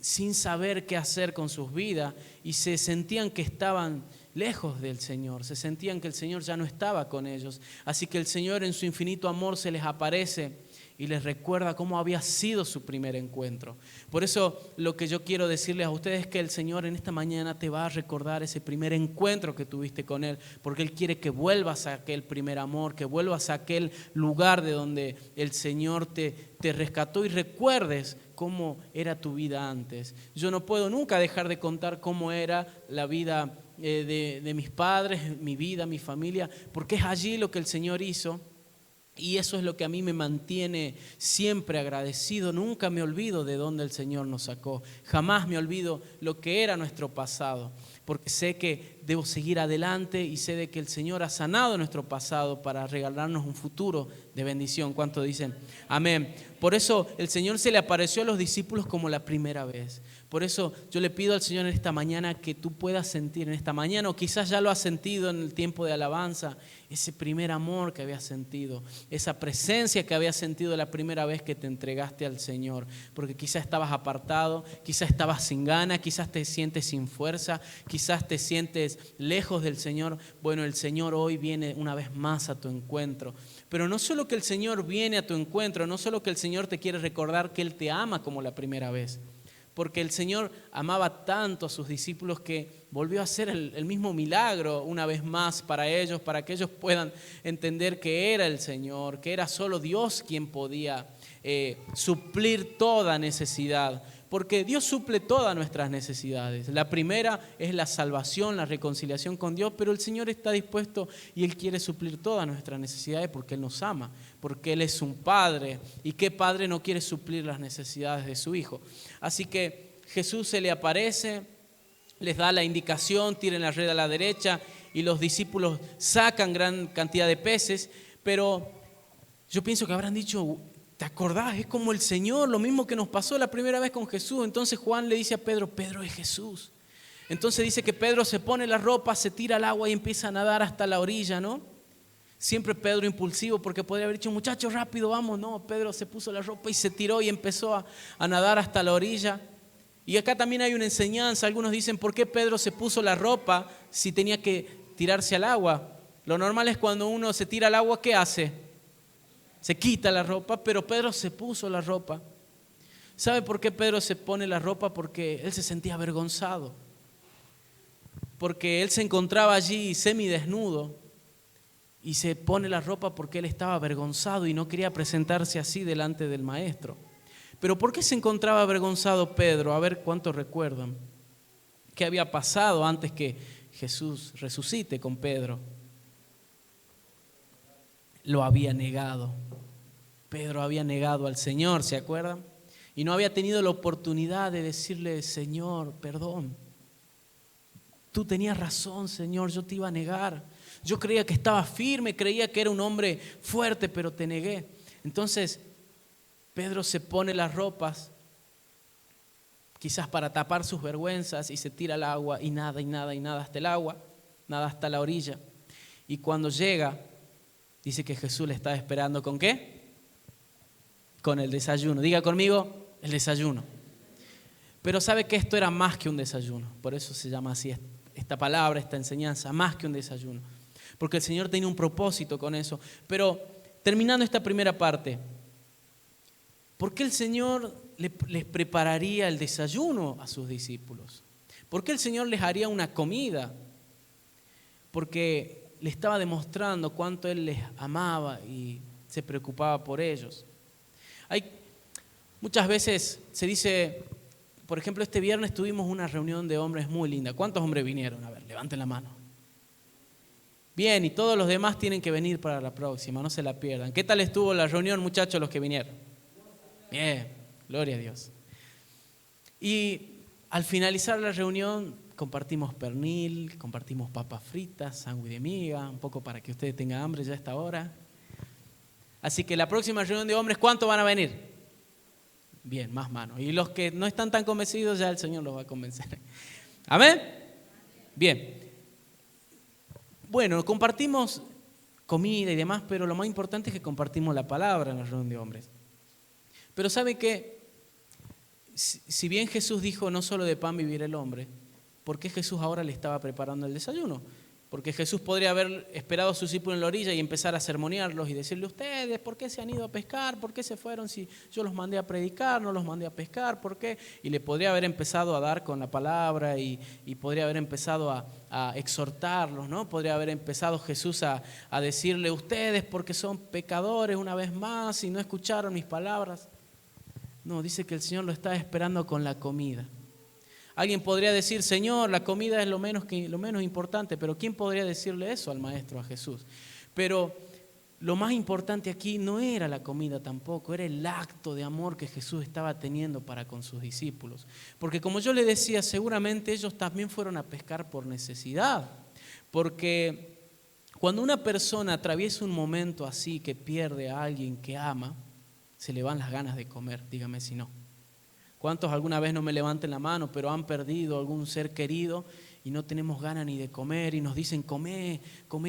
Speaker 2: sin saber qué hacer con sus vidas y se sentían que estaban lejos del Señor, se sentían que el Señor ya no estaba con ellos. Así que el Señor en su infinito amor se les aparece y les recuerda cómo había sido su primer encuentro. Por eso lo que yo quiero decirles a ustedes es que el Señor en esta mañana te va a recordar ese primer encuentro que tuviste con Él, porque Él quiere que vuelvas a aquel primer amor, que vuelvas a aquel lugar de donde el Señor te rescató y recuerdes cómo era tu vida antes. Yo no puedo nunca dejar de contar cómo era la vida de mis padres, mi vida, mi familia, porque es allí lo que el Señor hizo. Y eso es lo que a mí me mantiene siempre agradecido. Nunca me olvido de dónde el Señor nos sacó. Jamás me olvido lo que era nuestro pasado. Porque sé que debo seguir adelante y sé de que el Señor ha sanado nuestro pasado para regalarnos un futuro de bendición. ¿Cuánto dicen? Amén. Por eso el Señor se le apareció a los discípulos como la primera vez. Por eso yo le pido al Señor en esta mañana que tú puedas sentir en esta mañana, o quizás ya lo has sentido en el tiempo de alabanza, ese primer amor que habías sentido, esa presencia que habías sentido la primera vez que te entregaste al Señor. Porque quizás estabas apartado, quizás estabas sin ganas, quizás te sientes sin fuerza, quizás te sientes lejos del Señor. Bueno, el Señor hoy viene una vez más a tu encuentro. Pero no solo que el Señor viene a tu encuentro, no solo que el Señor te quiere recordar que Él te ama como la primera vez. Porque el Señor amaba tanto a sus discípulos que volvió a hacer el mismo milagro una vez más para ellos, para que ellos puedan entender que era el Señor, que era solo Dios quien podía suplir toda necesidad. Porque Dios suple todas nuestras necesidades. La primera es la salvación, la reconciliación con Dios, pero el Señor está dispuesto y Él quiere suplir todas nuestras necesidades porque Él nos ama, porque Él es un Padre. ¿Y qué padre no quiere suplir las necesidades de su Hijo? Así que Jesús se le aparece, les da la indicación, tiren la red a la derecha y los discípulos sacan gran cantidad de peces, pero yo pienso que habrán dicho: ¿te acordás? Es como el Señor, lo mismo que nos pasó la primera vez con Jesús. Entonces Juan le dice a Pedro: Pedro es Jesús. Entonces dice que Pedro se pone la ropa, se tira al agua y empieza a nadar hasta la orilla, ¿no? Siempre Pedro impulsivo, porque podría haber dicho: muchachos, rápido, vamos. No, Pedro se puso la ropa y se tiró y empezó a nadar hasta la orilla. Y acá también hay una enseñanza. Algunos dicen: ¿por qué Pedro se puso la ropa si tenía que tirarse al agua? Lo normal es cuando uno se tira al agua, ¿qué hace? Se quita la ropa, pero Pedro se puso la ropa. ¿Sabe por qué Pedro se pone la ropa? Porque él se sentía avergonzado. Porque él se encontraba allí semidesnudo y se pone la ropa porque él estaba avergonzado y no quería presentarse así delante del maestro. Pero ¿por qué se encontraba avergonzado Pedro? A ver cuántos recuerdan. ¿Qué había pasado antes que Jesús resucite con Pedro? Lo había negado. Pedro había negado al Señor, ¿se acuerdan? Y no había tenido la oportunidad de decirle: Señor, perdón. Tú tenías razón, Señor, yo te iba a negar. Yo creía que estaba firme, creía que era un hombre fuerte, pero te negué. Entonces, Pedro se pone las ropas, quizás para tapar sus vergüenzas, y se tira al agua y nada, y nada, y nada hasta el agua, nada hasta la orilla. Y cuando llega, dice que Jesús le estaba esperando ¿con qué? Con el desayuno. Diga conmigo: el desayuno. Pero sabe que esto era más que un desayuno. Por eso se llama así esta palabra, esta enseñanza, más que un desayuno. Porque el Señor tenía un propósito con eso. Pero terminando esta primera parte, ¿por qué el Señor les prepararía el desayuno a sus discípulos? ¿Por qué el Señor les haría una comida? Porque le estaba demostrando cuánto Él les amaba y se preocupaba por ellos. Muchas veces se dice, por ejemplo, este viernes tuvimos una reunión de hombres muy linda. ¿Cuántos hombres vinieron? A ver, levanten la mano. Bien, y todos los demás tienen que venir para la próxima, no se la pierdan. ¿Qué tal estuvo la reunión, muchachos, los que vinieron? Bien, gloria a Dios. Y al finalizar la reunión compartimos pernil, compartimos papas fritas, sándwich de miga, un poco para que ustedes tengan hambre ya a esta hora. Así que la próxima reunión de hombres, ¿cuántos van a venir? Bien, más manos. Y los que no están tan convencidos, ya el Señor los va a convencer. ¿Amén? Bien. Bueno, compartimos comida y demás, pero lo más importante es que compartimos la palabra en la reunión de hombres. Pero ¿sabe qué? Si bien Jesús dijo: no solo de pan vivirá el hombre, ¿por qué Jesús ahora le estaba preparando el desayuno? Porque Jesús podría haber esperado a sus discípulos en la orilla y empezar a sermonearlos y decirle, ustedes, ¿por qué se han ido a pescar? ¿Por qué se fueron si yo los mandé a predicar, no los mandé a pescar? ¿Por qué? Y le podría haber empezado a dar con la palabra y podría haber empezado a exhortarlos, ¿no? Podría haber empezado Jesús a decirle, ustedes porque son pecadores una vez más y no escucharon mis palabras. No, dice que el Señor lo está esperando con la comida. Alguien podría decir, Señor, la comida es lo menos importante, pero ¿quién podría decirle eso al Maestro, a Jesús? Pero lo más importante aquí no era la comida tampoco, era el acto de amor que Jesús estaba teniendo para con sus discípulos. Porque como yo le decía, seguramente ellos también fueron a pescar por necesidad. Porque cuando una persona atraviesa un momento así que pierde a alguien que ama, se le van las ganas de comer, dígame si no. ¿Cuántos alguna vez no me levanten la mano, pero han perdido algún ser querido y no tenemos ganas ni de comer y nos dicen, come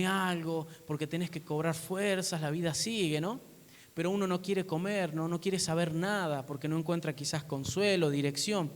Speaker 2: algo porque tenés que cobrar fuerzas, la vida sigue, ¿no? Pero uno no quiere comer, no quiere saber nada porque no encuentra quizás consuelo, dirección.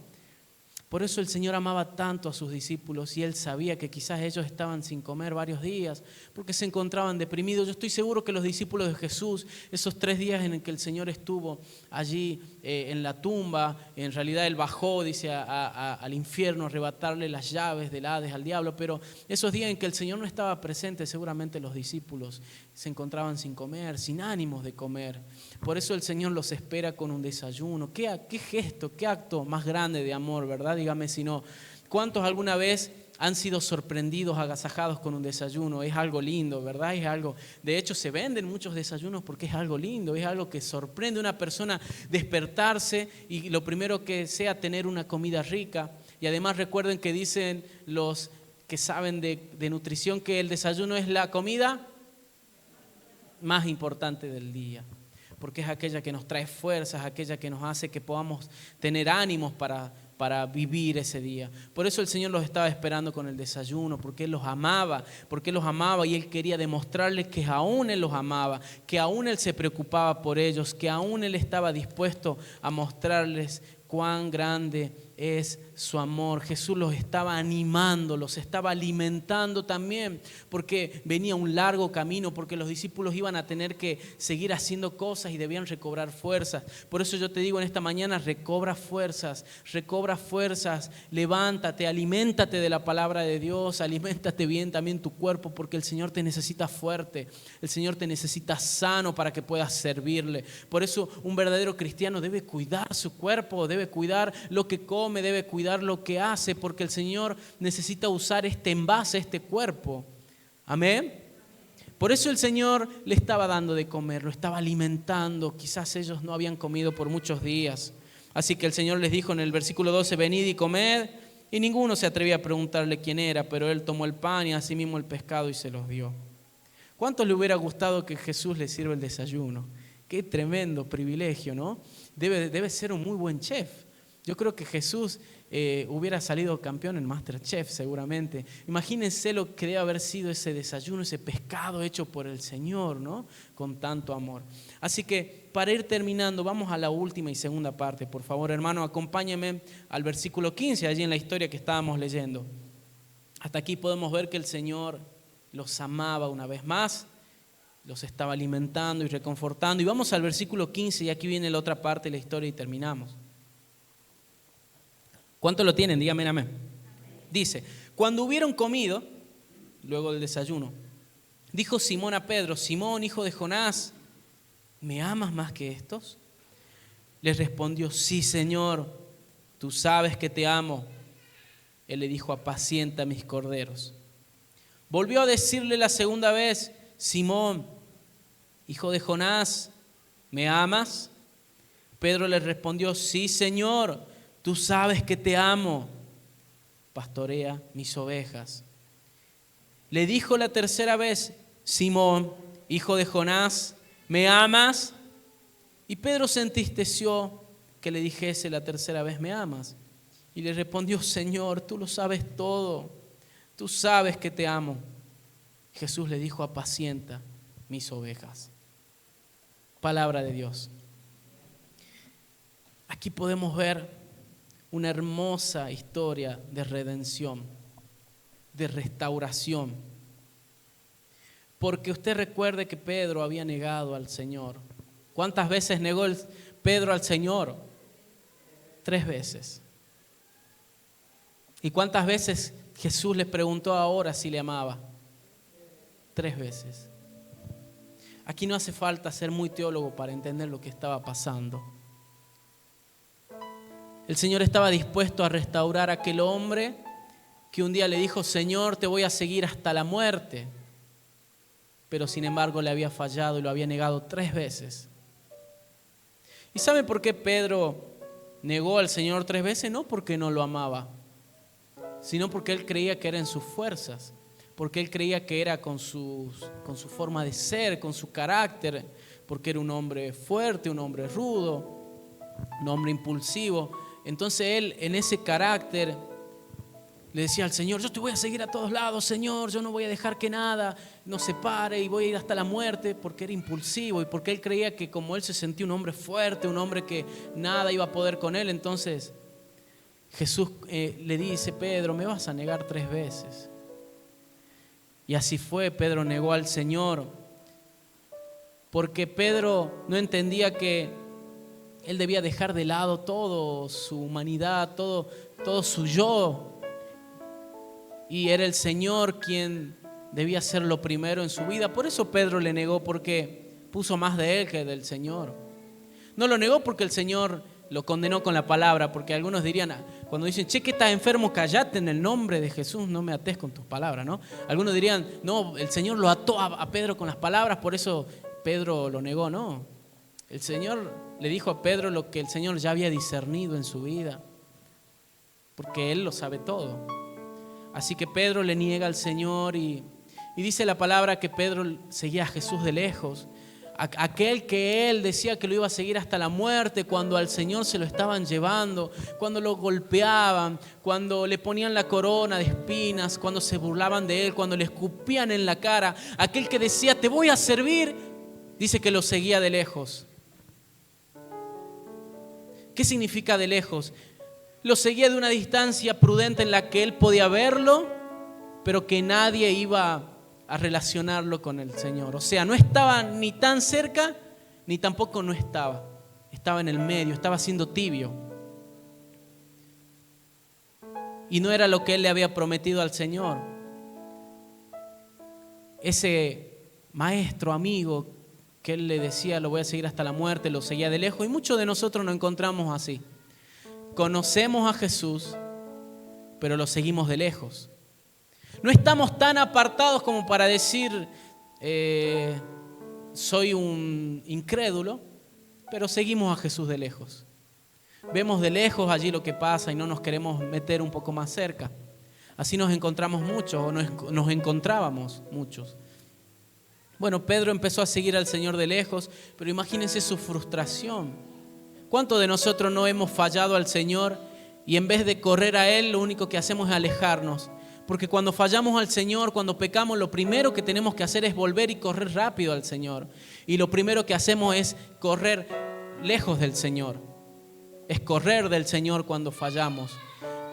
Speaker 2: Por eso el Señor amaba tanto a sus discípulos y Él sabía que quizás ellos estaban sin comer varios días porque se encontraban deprimidos. Yo estoy seguro que los discípulos de Jesús, esos 3 días en el que el Señor estuvo allí en la tumba, en realidad Él bajó, dice, al infierno a arrebatarle las llaves del Hades al diablo, pero esos días en que el Señor no estaba presente, seguramente los discípulos se encontraban sin comer, sin ánimos de comer. Por eso el Señor los espera con un desayuno. ¿Qué gesto, qué acto más grande de amor, verdad? Dígame si no. ¿Cuántos alguna vez han sido sorprendidos, agasajados con un desayuno? Es algo lindo, ¿verdad? Es algo. De hecho, se venden muchos desayunos porque es algo lindo, es algo que sorprende a una persona despertarse y lo primero que sea tener una comida rica. Y además recuerden que dicen los que saben de nutrición que el desayuno es la comida más importante del día, porque es aquella que nos trae fuerzas, aquella que nos hace que podamos tener ánimos para vivir ese día. Por eso el Señor los estaba esperando con el desayuno, porque Él los amaba, y Él quería demostrarles que aún Él los amaba, que aún Él se preocupaba por ellos, que aún Él estaba dispuesto a mostrarles cuán grande es su amor. Jesús los estaba animando, los estaba alimentando también, porque venía un largo camino, porque los discípulos iban a tener que seguir haciendo cosas y debían recobrar fuerzas. Por eso yo te digo en esta mañana, recobra fuerzas, levántate, aliméntate de la palabra de Dios, aliméntate bien también tu cuerpo, porque el Señor te necesita fuerte, el Señor te necesita sano para que puedas servirle. Por eso un verdadero cristiano debe cuidar su cuerpo, debe cuidar lo que come, debe cuidar lo que hace, porque el Señor necesita usar este envase, este cuerpo. Amén. Por eso el Señor le estaba dando de comer, lo estaba alimentando. Quizás ellos no habían comido por muchos días. Así que el Señor les dijo en el versículo 12, venid y comed. Y ninguno se atrevía a preguntarle quién era, pero Él tomó el pan y asimismo el pescado y se los dio. ¿Cuántos le hubiera gustado que Jesús les sirva el desayuno? Qué tremendo privilegio, ¿no? Debe ser un muy buen chef. Yo creo que Jesús hubiera salido campeón en MasterChef seguramente. Imagínense lo que debe haber sido ese desayuno, ese pescado hecho por el Señor, ¿no? Con tanto amor. Así que para ir terminando, vamos a la última y segunda parte. Por favor, hermano, acompáñenme al versículo 15, allí en la historia que estábamos leyendo. Hasta aquí podemos ver que el Señor los amaba una vez más, los estaba alimentando y reconfortando. Y vamos al versículo 15 y aquí viene la otra parte de la historia y terminamos. ¿Cuántos lo tienen? Díganme amén. Dice, cuando hubieron comido, luego del desayuno, dijo Simón a Pedro, Simón, hijo de Jonás, ¿me amas más que estos? Les respondió, sí, Señor, tú sabes que te amo. Él le dijo, apacienta mis corderos. Volvió a decirle la segunda vez, Simón, hijo de Jonás, ¿me amas? Pedro le respondió, sí, Señor, tú sabes que te amo, pastorea mis ovejas. Le dijo la tercera vez, Simón, hijo de Jonás, ¿me amas? Y Pedro se entristeció que le dijese la tercera vez, ¿me amas? Y le respondió, Señor, tú lo sabes todo, tú sabes que te amo. Jesús le dijo, apacienta mis ovejas. Palabra de Dios. Aquí podemos ver una hermosa historia de redención, de restauración, porque usted recuerde que Pedro había negado al Señor. ¿Cuántas veces negó Pedro al Señor? 3 veces. ¿Y cuántas veces Jesús le preguntó ahora si le amaba? 3 veces. Aquí no hace falta ser muy teólogo para entender lo que estaba pasando. El Señor estaba dispuesto a restaurar a aquel hombre que un día le dijo: Señor, te voy a seguir hasta la muerte. Pero sin embargo le había fallado y lo había negado 3 veces. ¿Y sabe por qué Pedro negó al Señor 3 veces? No porque no lo amaba, sino porque él creía que era en sus fuerzas, porque él creía que era con su forma de ser, con su carácter, porque era un hombre fuerte, un hombre rudo, un hombre impulsivo. Entonces él, en ese carácter, le decía al Señor: yo te voy a seguir a todos lados, Señor, yo no voy a dejar que nada nos separe y voy a ir hasta la muerte, porque era impulsivo y porque él creía que como él se sentía un hombre fuerte, un hombre que nada iba a poder con él. Entonces Jesús le dice: Pedro, me vas a negar 3 veces. Y así fue, Pedro negó al Señor, porque Pedro no entendía que él debía dejar de lado todo su humanidad, todo su yo. Y era el Señor quien debía ser lo primero en su vida. Por eso Pedro le negó, porque puso más de él que del Señor. No lo negó porque el Señor lo condenó con la palabra, porque algunos dirían, cuando dicen: che, que estás enfermo, callate en el nombre de Jesús, no me ates con tus palabras, ¿no? Algunos dirían: no, el Señor lo ató a Pedro con las palabras, por eso Pedro lo negó. No, el Señor le dijo a Pedro lo que el Señor ya había discernido en su vida, porque Él lo sabe todo. Así que Pedro le niega al Señor y dice la palabra que Pedro seguía a Jesús de lejos. Aquel que él decía que lo iba a seguir hasta la muerte, cuando al Señor se lo estaban llevando, cuando lo golpeaban, cuando le ponían la corona de espinas, cuando se burlaban de él, cuando le escupían en la cara, aquel que decía: te voy a servir, dice que lo seguía de lejos. ¿Qué significa de lejos? Lo seguía de una distancia prudente en la que él podía verlo, pero que nadie iba a relacionarlo con el Señor. O sea, no estaba ni tan cerca, ni tampoco no estaba. Estaba en el medio, estaba siendo tibio. Y no era lo que él le había prometido al Señor. Ese maestro, amigo, que él le decía: lo voy a seguir hasta la muerte, lo seguía de lejos. Y muchos de nosotros nos encontramos así. Conocemos a Jesús, pero lo seguimos de lejos. No estamos tan apartados como para decir: soy un incrédulo, pero seguimos a Jesús de lejos. Vemos de lejos allí lo que pasa y no nos queremos meter un poco más cerca. Así nos encontramos muchos, o nos encontrábamos muchos. Bueno, Pedro empezó a seguir al Señor de lejos, pero imagínense su frustración. ¿Cuántos de nosotros no hemos fallado al Señor y en vez de correr a Él, lo único que hacemos es alejarnos? Porque cuando fallamos al Señor, cuando pecamos, lo primero que tenemos que hacer es volver y correr rápido al Señor. Y lo primero que hacemos es correr lejos del Señor. Es correr del Señor cuando fallamos.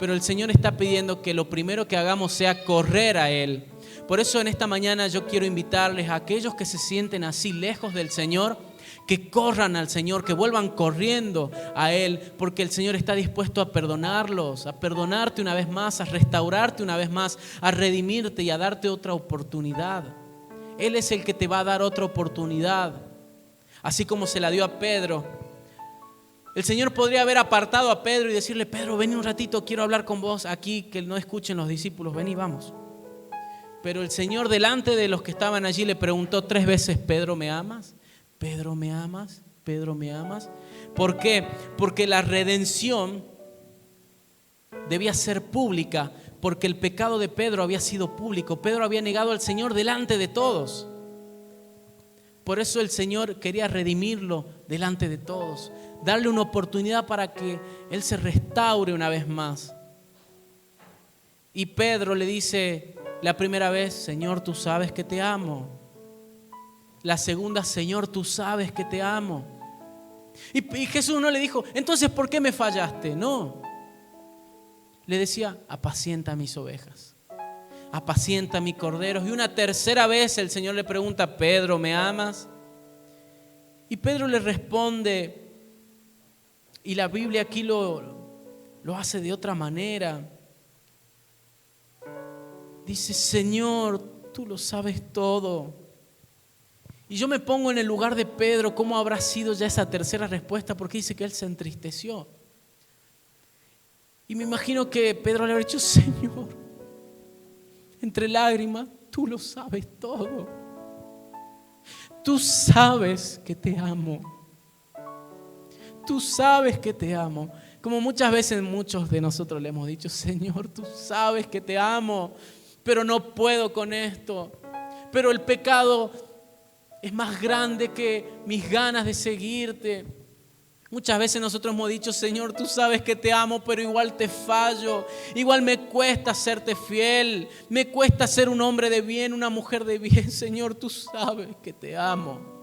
Speaker 2: Pero el Señor está pidiendo que lo primero que hagamos sea correr a Él. Por eso en esta mañana yo quiero invitarles a aquellos que se sienten así lejos del Señor, que corran al Señor, que vuelvan corriendo a Él, porque el Señor está dispuesto a perdonarlos, a perdonarte una vez más, a restaurarte una vez más, a redimirte y a darte otra oportunidad. Él es el que te va a dar otra oportunidad, así como se la dio a Pedro. El Señor podría haber apartado a Pedro y decirle: Pedro, ven un ratito, quiero hablar con vos aquí, que no escuchen los discípulos, vení, vamos. Pero el Señor, delante de los que estaban allí, le preguntó 3 veces: Pedro, ¿me amas? Pedro, ¿me amas? Pedro, ¿me amas? ¿Por qué? Porque la redención debía ser pública, porque el pecado de Pedro había sido público. Pedro había negado al Señor delante de todos. Por eso el Señor quería redimirlo delante de todos, darle una oportunidad para que Él se restaure una vez más. Y Pedro le dice la primera vez: Señor, tú sabes que te amo. La segunda: Señor, tú sabes que te amo. Y Jesús no le dijo: entonces, ¿por qué me fallaste? No. Le decía: apacienta mis ovejas. apacienta mis corderos. Y una tercera vez el Señor le pregunta, Pedro, ¿me amas? Y Pedro le responde, y la Biblia aquí lo hace de otra manera. Dice, Señor, tú lo sabes todo. Y yo me pongo en el lugar de Pedro, ¿cómo habrá sido ya esa tercera respuesta? Porque dice que él se entristeció. Y me imagino que Pedro le habrá dicho, Señor, entre lágrimas, tú lo sabes todo. Tú sabes que te amo. Tú sabes que te amo. Como muchas veces muchos de nosotros le hemos dicho, Señor, tú sabes que te amo, pero no puedo con esto. Pero el pecado es más grande que mis ganas de seguirte. Muchas veces nosotros hemos dicho, Señor, tú sabes que te amo, pero igual te fallo. Igual me cuesta serte fiel. Me cuesta ser un hombre de bien, una mujer de bien. Señor, tú sabes que te amo.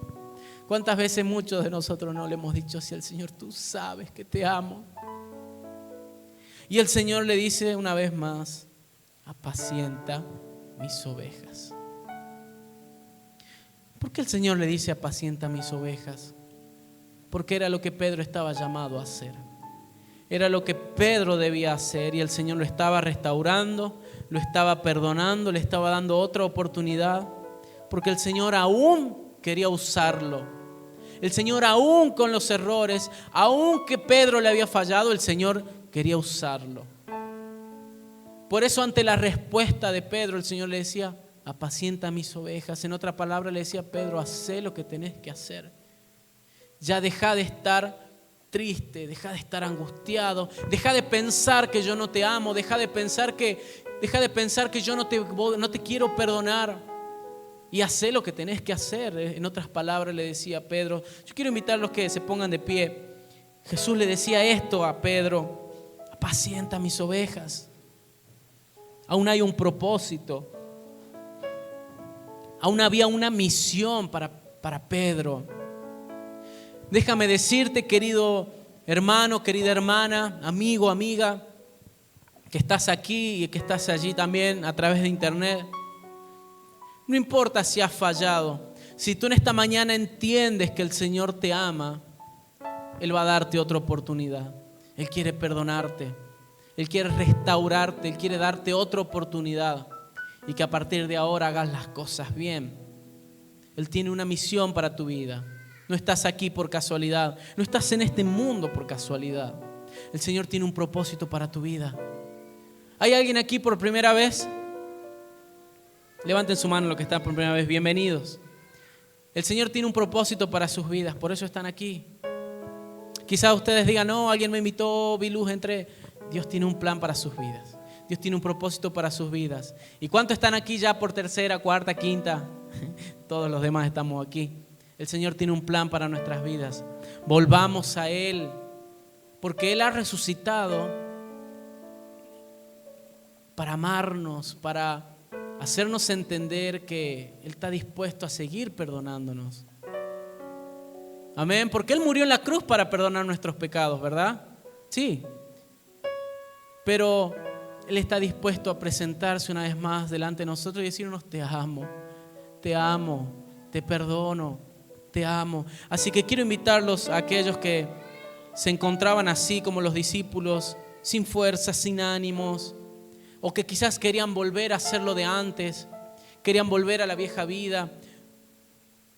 Speaker 2: ¿Cuántas veces muchos de nosotros no le hemos dicho así al Señor, tú sabes que te amo? Y el Señor le dice una vez más, apacienta mis ovejas. ¿Por qué el Señor le dice apacienta mis ovejas? Porque era lo que Pedro estaba llamado a hacer. Era lo que Pedro debía hacer y el Señor lo estaba restaurando, lo estaba perdonando, le estaba dando otra oportunidad. Porque el Señor aún quería usarlo. El Señor aún con los errores, aún que Pedro le había fallado, el Señor quería usarlo. Por eso ante la respuesta de Pedro, el Señor le decía, apacienta mis ovejas. En otra palabra le decía, Pedro, haz lo que tenés que hacer. Ya deja de estar triste, deja de estar angustiado, deja de pensar que yo no te amo, deja de pensar que yo no te quiero perdonar y haz lo que tenés que hacer. En otras palabras le decía a Pedro, yo quiero invitarlos que se pongan de pie. Jesús le decía esto a Pedro, apacienta mis ovejas. Aún hay un propósito, aún había una misión para Pedro. Déjame decirte, querido hermano, querida hermana, amigo, amiga, que estás aquí y que estás allí también a través de internet. No importa si has fallado, si tú en esta mañana entiendes que el Señor te ama, Él va a darte otra oportunidad. Él quiere perdonarte, Él quiere restaurarte, Él quiere darte otra oportunidad y que a partir de ahora hagas las cosas bien. Él tiene una misión para tu vida. No estás aquí por casualidad. No estás en este mundo por casualidad. El Señor tiene un propósito para tu vida. ¿Hay alguien aquí por primera vez? Levanten su mano los que están por primera vez. Bienvenidos. El Señor tiene un propósito para sus vidas. Por eso están aquí. Quizás ustedes digan, no, alguien me invitó, vi luz, entré. Dios tiene un plan para sus vidas. Dios tiene un propósito para sus vidas. ¿Y cuántos están aquí ya por tercera, cuarta, quinta? Todos los demás estamos aquí. El Señor tiene un plan para nuestras vidas. Volvamos a Él, porque Él ha resucitado para amarnos, para hacernos entender que Él está dispuesto a seguir perdonándonos. Amén, porque Él murió en la cruz para perdonar nuestros pecados, ¿verdad? Sí. Pero Él está dispuesto a presentarse una vez más delante de nosotros y decirnos, te amo, te perdono. Te amo. Así que quiero invitarlos a aquellos que se encontraban así como los discípulos, sin fuerzas, sin ánimos, o que quizás querían volver a hacer lo de antes, querían volver a la vieja vida.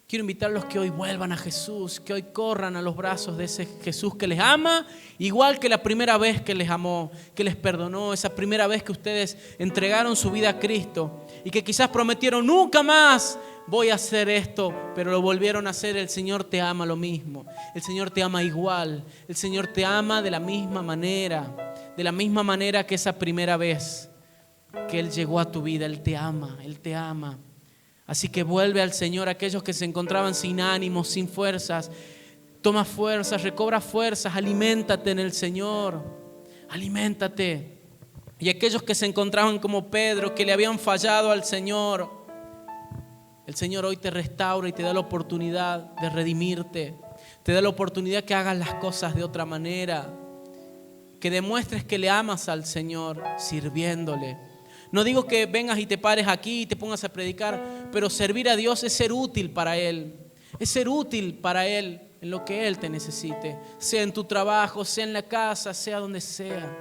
Speaker 2: Quiero invitarlos que hoy vuelvan a Jesús, que hoy corran a los brazos de ese Jesús que les ama, igual que la primera vez que les amó, que les perdonó, esa primera vez que ustedes entregaron su vida a Cristo y que quizás prometieron nunca más voy a hacer esto, pero lo volvieron a hacer. El Señor te ama lo mismo, el Señor te ama igual, el Señor te ama de la misma manera que esa primera vez que Él llegó a tu vida. Él te ama, Él te ama. Así que vuelve al Señor. Aquellos que se encontraban sin ánimos, sin fuerzas, toma fuerzas, recobra fuerzas, aliméntate en el Señor, aliméntate. Y aquellos que se encontraban como Pedro, que le habían fallado al Señor, el Señor hoy te restaura y te da la oportunidad de redimirte, te da la oportunidad que hagas las cosas de otra manera, que demuestres que le amas al Señor sirviéndole. No digo que vengas y te pares aquí y te pongas a predicar, pero servir a Dios es ser útil para Él. Es ser útil para Él en lo que Él te necesite. Sea en tu trabajo, sea en la casa, sea donde sea.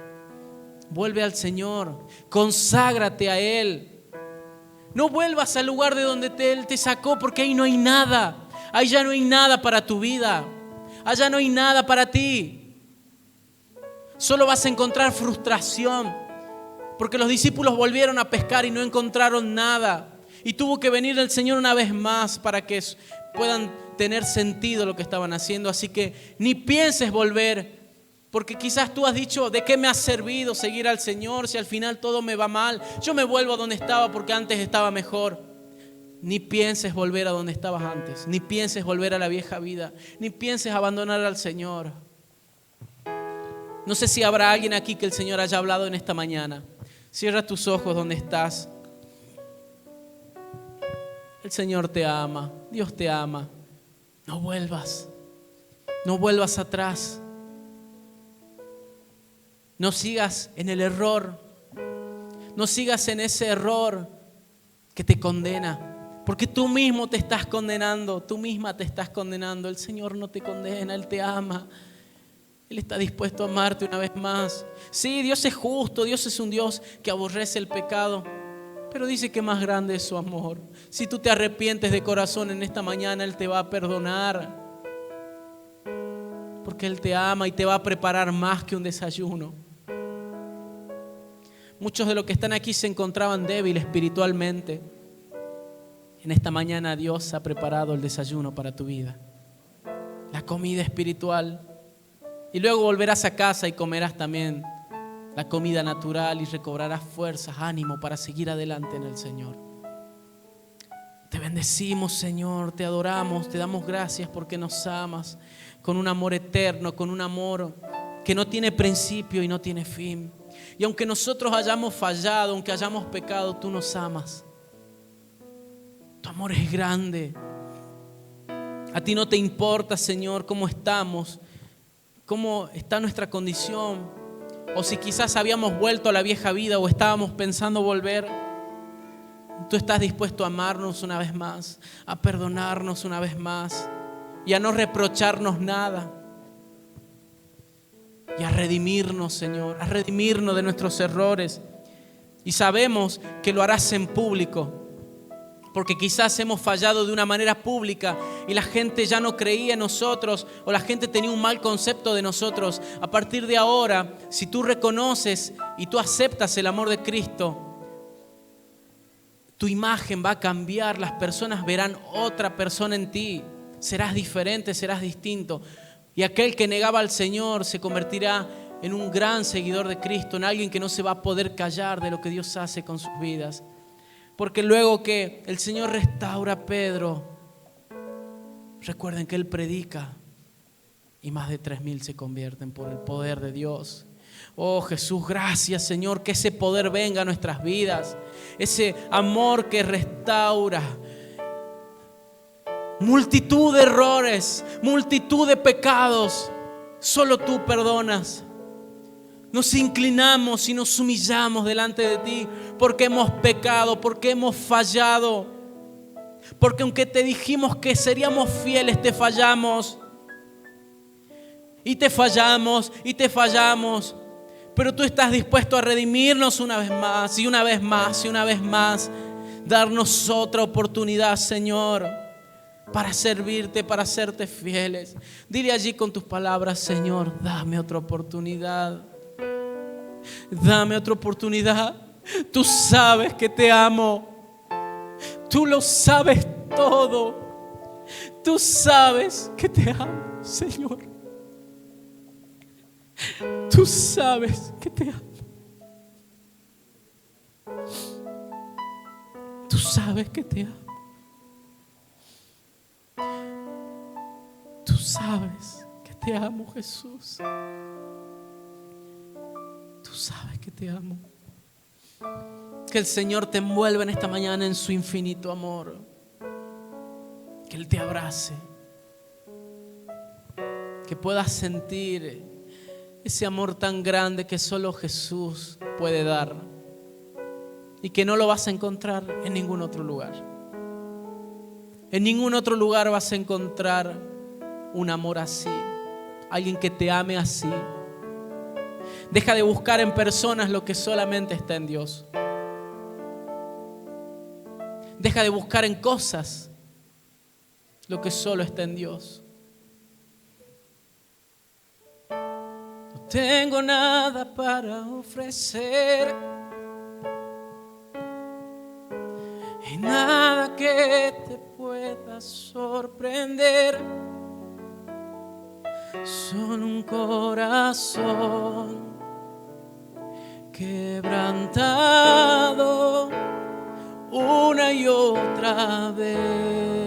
Speaker 2: Vuelve al Señor, conságrate a Él. No vuelvas al lugar de donde Él te sacó, porque ahí no hay nada. Ahí ya no hay nada para tu vida. Allá no hay nada para ti. Solo vas a encontrar frustración, porque los discípulos volvieron a pescar y no encontraron nada. Y tuvo que venir el Señor una vez más para que puedan tener sentido lo que estaban haciendo. Así que ni pienses volver, porque quizás tú has dicho: ¿de qué me ha servido seguir al Señor si al final todo me va mal? Yo me vuelvo a donde estaba porque antes estaba mejor. Ni pienses volver a donde estabas antes. Ni pienses volver a la vieja vida. Ni pienses abandonar al Señor. No sé si habrá alguien aquí que el Señor haya hablado en esta mañana. Cierra tus ojos donde estás. El Señor te ama. Dios te ama. No vuelvas. No vuelvas atrás. No sigas en el error. No sigas en ese error que te condena. Porque tú mismo te estás condenando. Tú misma te estás condenando. El Señor no te condena. Él te ama. Él está dispuesto a amarte una vez más. Sí, Dios es justo. Dios es un Dios que aborrece el pecado. Pero dice que más grande es su amor. Si tú te arrepientes de corazón en esta mañana, Él te va a perdonar. Porque Él te ama y te va a preparar más que un desayuno. Muchos de los que están aquí se encontraban débiles espiritualmente. En esta mañana Dios ha preparado el desayuno para tu vida. La comida espiritual. Y luego volverás a casa y comerás también la comida natural y recobrarás fuerzas, ánimo para seguir adelante en el Señor. Te bendecimos, Señor, te adoramos, te damos gracias porque nos amas con un amor eterno, con un amor que no tiene principio y no tiene fin. Y aunque nosotros hayamos fallado, aunque hayamos pecado, tú nos amas. Tu amor es grande. A ti no te importa, Señor, cómo estamos, cómo está nuestra condición, o si quizás habíamos vuelto a la vieja vida o estábamos pensando volver. Tú estás dispuesto a amarnos una vez más, a perdonarnos una vez más y a no reprocharnos nada y a redimirnos, Señor, a redimirnos de nuestros errores. Y sabemos que lo harás en público, porque quizás hemos fallado de una manera pública y la gente ya no creía en nosotros o la gente tenía un mal concepto de nosotros. A partir de ahora, si tú reconoces y tú aceptas el amor de Cristo, tu imagen va a cambiar. Las personas verán otra persona en ti. Serás diferente, serás distinto. Y aquel que negaba al Señor se convertirá en un gran seguidor de Cristo, en alguien que no se va a poder callar de lo que Dios hace con sus vidas. Porque luego que el Señor restaura a Pedro, recuerden que Él predica y más de 3,000 se convierten por el poder de Dios. Oh Jesús, gracias, Señor, que ese poder venga a nuestras vidas. Ese amor que restaura. Multitud de errores, multitud de pecados, solo tú perdonas. Nos inclinamos y nos humillamos delante de ti porque hemos pecado, porque hemos fallado. Porque aunque te dijimos que seríamos fieles, te fallamos. Y te fallamos, y te fallamos. Pero tú estás dispuesto a redimirnos una vez más, y una vez más, y una vez más. Darnos otra oportunidad, Señor, para servirte, para serte fieles. Dile allí con tus palabras: Señor, dame otra oportunidad. Dame otra oportunidad. Tú sabes que te amo. Tú lo sabes todo. Tú sabes que te amo, Señor. Tú sabes que te amo. Tú sabes que te amo. Tú sabes que te amo, Jesús. Tú sabes que te amo. Que el Señor te envuelva en esta mañana en su infinito amor. Que Él te abrace. Que puedas sentir ese amor tan grande que solo Jesús puede dar. y que no lo vas a encontrar en ningún otro lugar. En ningún otro lugar vas a encontrar un amor así, alguien que te ame así. Deja de buscar en personas lo que solamente está en Dios. Deja de buscar en cosas lo que solo está en Dios. No tengo nada para ofrecer y nada que te pueda sorprender. Solo un corazón quebrantado una y otra vez.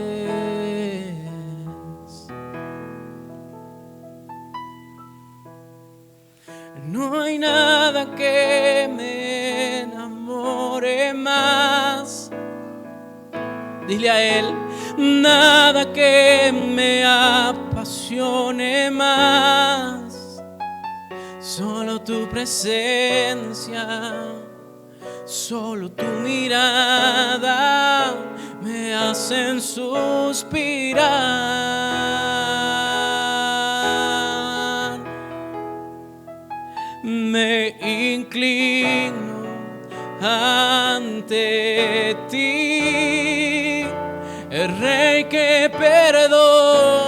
Speaker 2: No hay nada que me enamore más. Dile a Él, nada que me apasione más. Solo tu presencia, solo tu mirada me hacen suspirar. Me inclino ante ti, el Rey que perdonas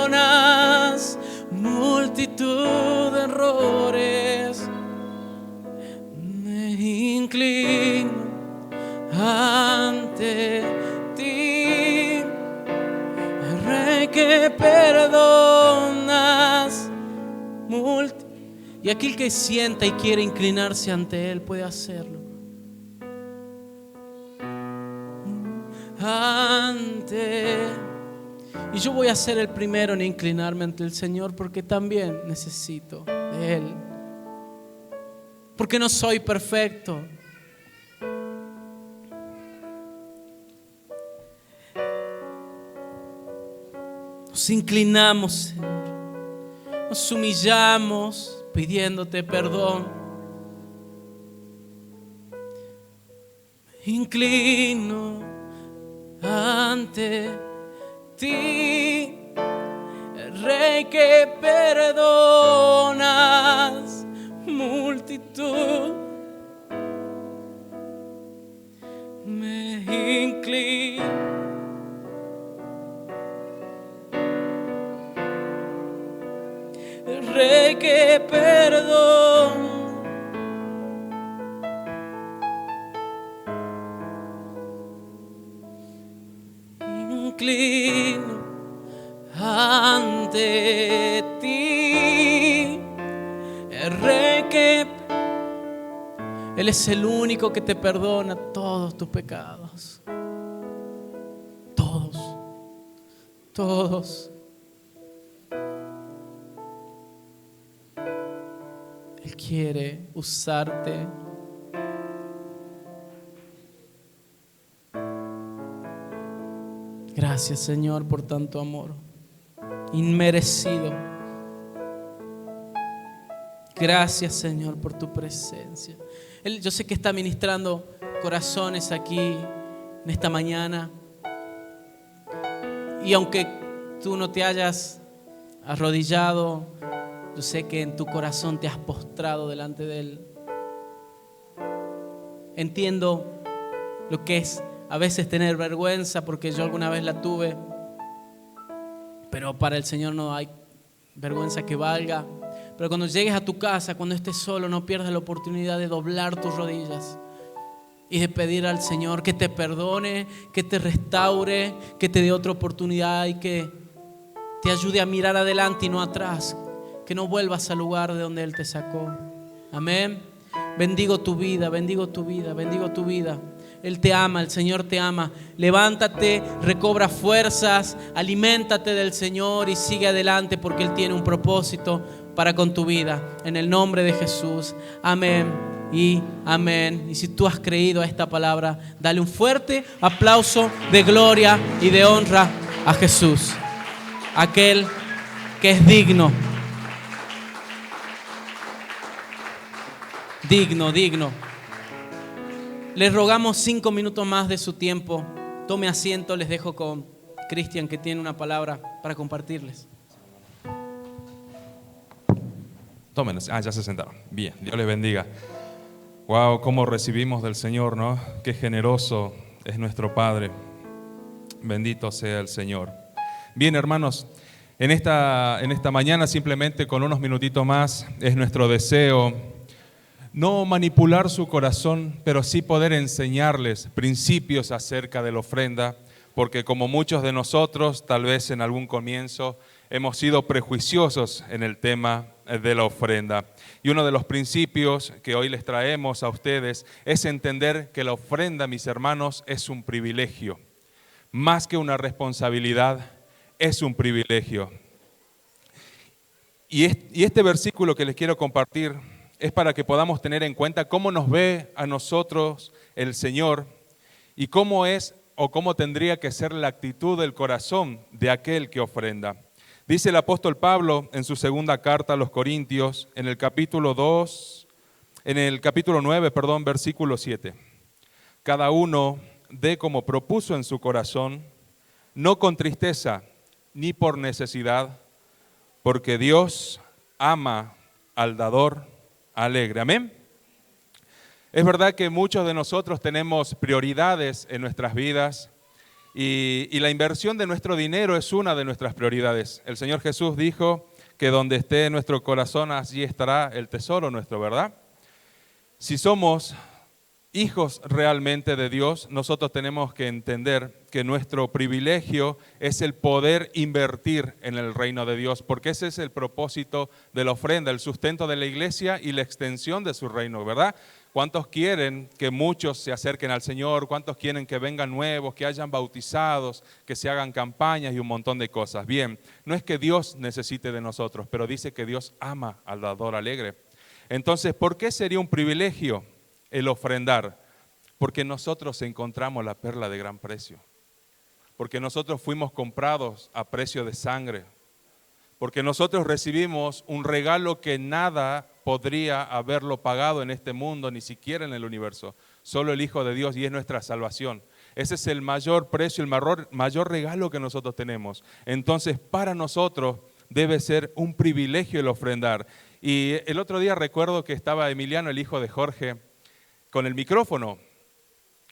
Speaker 2: multitud de errores. Me inclino ante ti, el Rey que perdonas multitud. Y aquel que sienta y quiere inclinarse ante Él puede hacerlo. Y yo voy a ser el primero en inclinarme ante el Señor, porque también necesito de Él, porque no soy perfecto. Nos inclinamos, Señor, nos humillamos pidiéndote perdón. Me inclino ante ti, el Rey que perdonas multitud. Me inclino, el Rey que perdona. Inclino ante ti, el Rey que Él es el único que te perdona todos tus pecados. Todos, todos. Él quiere usarte. Gracias, Señor, por tanto amor inmerecido. Gracias, Señor, por tu presencia. Yo sé que está ministrando corazones aquí en esta mañana. Y aunque tú no te hayas arrodillado, yo sé que en tu corazón te has postrado delante de Él. Entiendo lo que es a veces tener vergüenza, porque yo alguna vez la tuve, pero para el Señor no hay vergüenza que valga. Pero cuando llegues a tu casa, cuando estés solo, no pierdas la oportunidad de doblar tus rodillas y de pedir al Señor que te perdone, que te restaure, que te dé otra oportunidad y que te ayude a mirar adelante y no atrás, que no vuelvas al lugar de donde Él te sacó. Amén. Bendigo tu vida, bendigo tu vida, bendigo tu vida. Él te ama, el Señor te ama. Levántate, recobra fuerzas, aliméntate del Señor y sigue adelante, porque Él tiene un propósito para con tu vida. En el nombre de Jesús. Amén y amén. Y si tú has creído a esta palabra, dale un fuerte aplauso de gloria y de honra a Jesús, aquel que es digno. Digno, digno. Les rogamos 5 minutos más de su tiempo. Tome asiento, les dejo con Cristian, que tiene una palabra para compartirles.
Speaker 3: Tomen, ya se sentaron. Bien, Dios les bendiga. Wow, cómo recibimos del Señor, ¿no? Qué generoso es nuestro Padre. Bendito sea el Señor. Bien, hermanos, en esta mañana, simplemente con unos minutitos más, es nuestro deseo no manipular su corazón, pero sí poder enseñarles principios acerca de la ofrenda, porque como muchos de nosotros, tal vez en algún comienzo, hemos sido prejuiciosos en el tema de la ofrenda. Y uno de los principios que hoy les traemos a ustedes es entender que la ofrenda, mis hermanos, es un privilegio. Más que una responsabilidad, es un privilegio. Y este versículo que les quiero compartir es para que podamos tener en cuenta cómo nos ve a nosotros el Señor y cómo es o cómo tendría que ser la actitud del corazón de aquel que ofrenda. Dice el apóstol Pablo en su segunda carta a los Corintios, en el capítulo 9, versículo 7. Cada uno dé como propuso en su corazón, no con tristeza ni por necesidad, porque Dios ama al dador alegre. Amén. Es verdad que muchos de nosotros tenemos prioridades en nuestras vidas y la inversión de nuestro dinero es una de nuestras prioridades. El Señor Jesús dijo que donde esté nuestro corazón, allí estará el tesoro nuestro, ¿verdad? Si somos hijos realmente de Dios, nosotros tenemos que entender que nuestro privilegio es el poder invertir en el reino de Dios, porque ese es el propósito de la ofrenda, el sustento de la iglesia y la extensión de su reino, ¿verdad? ¿Cuántos quieren que muchos se acerquen al Señor? ¿Cuántos quieren que vengan nuevos, que hayan bautizados, que se hagan campañas y un montón de cosas? Bien, no es que Dios necesite de nosotros, pero dice que Dios ama al dador alegre. Entonces, ¿por qué sería un privilegio el ofrendar? Porque nosotros encontramos la perla de gran precio. Porque nosotros fuimos comprados a precio de sangre. Porque nosotros recibimos un regalo que nada podría haberlo pagado en este mundo, ni siquiera en el universo. Solo el Hijo de Dios, y es nuestra salvación. Ese es el mayor precio, el mayor regalo que nosotros tenemos. Entonces, para nosotros debe ser un privilegio el ofrendar. Y el otro día recuerdo que estaba Emiliano, el hijo de Jorge, con el micrófono.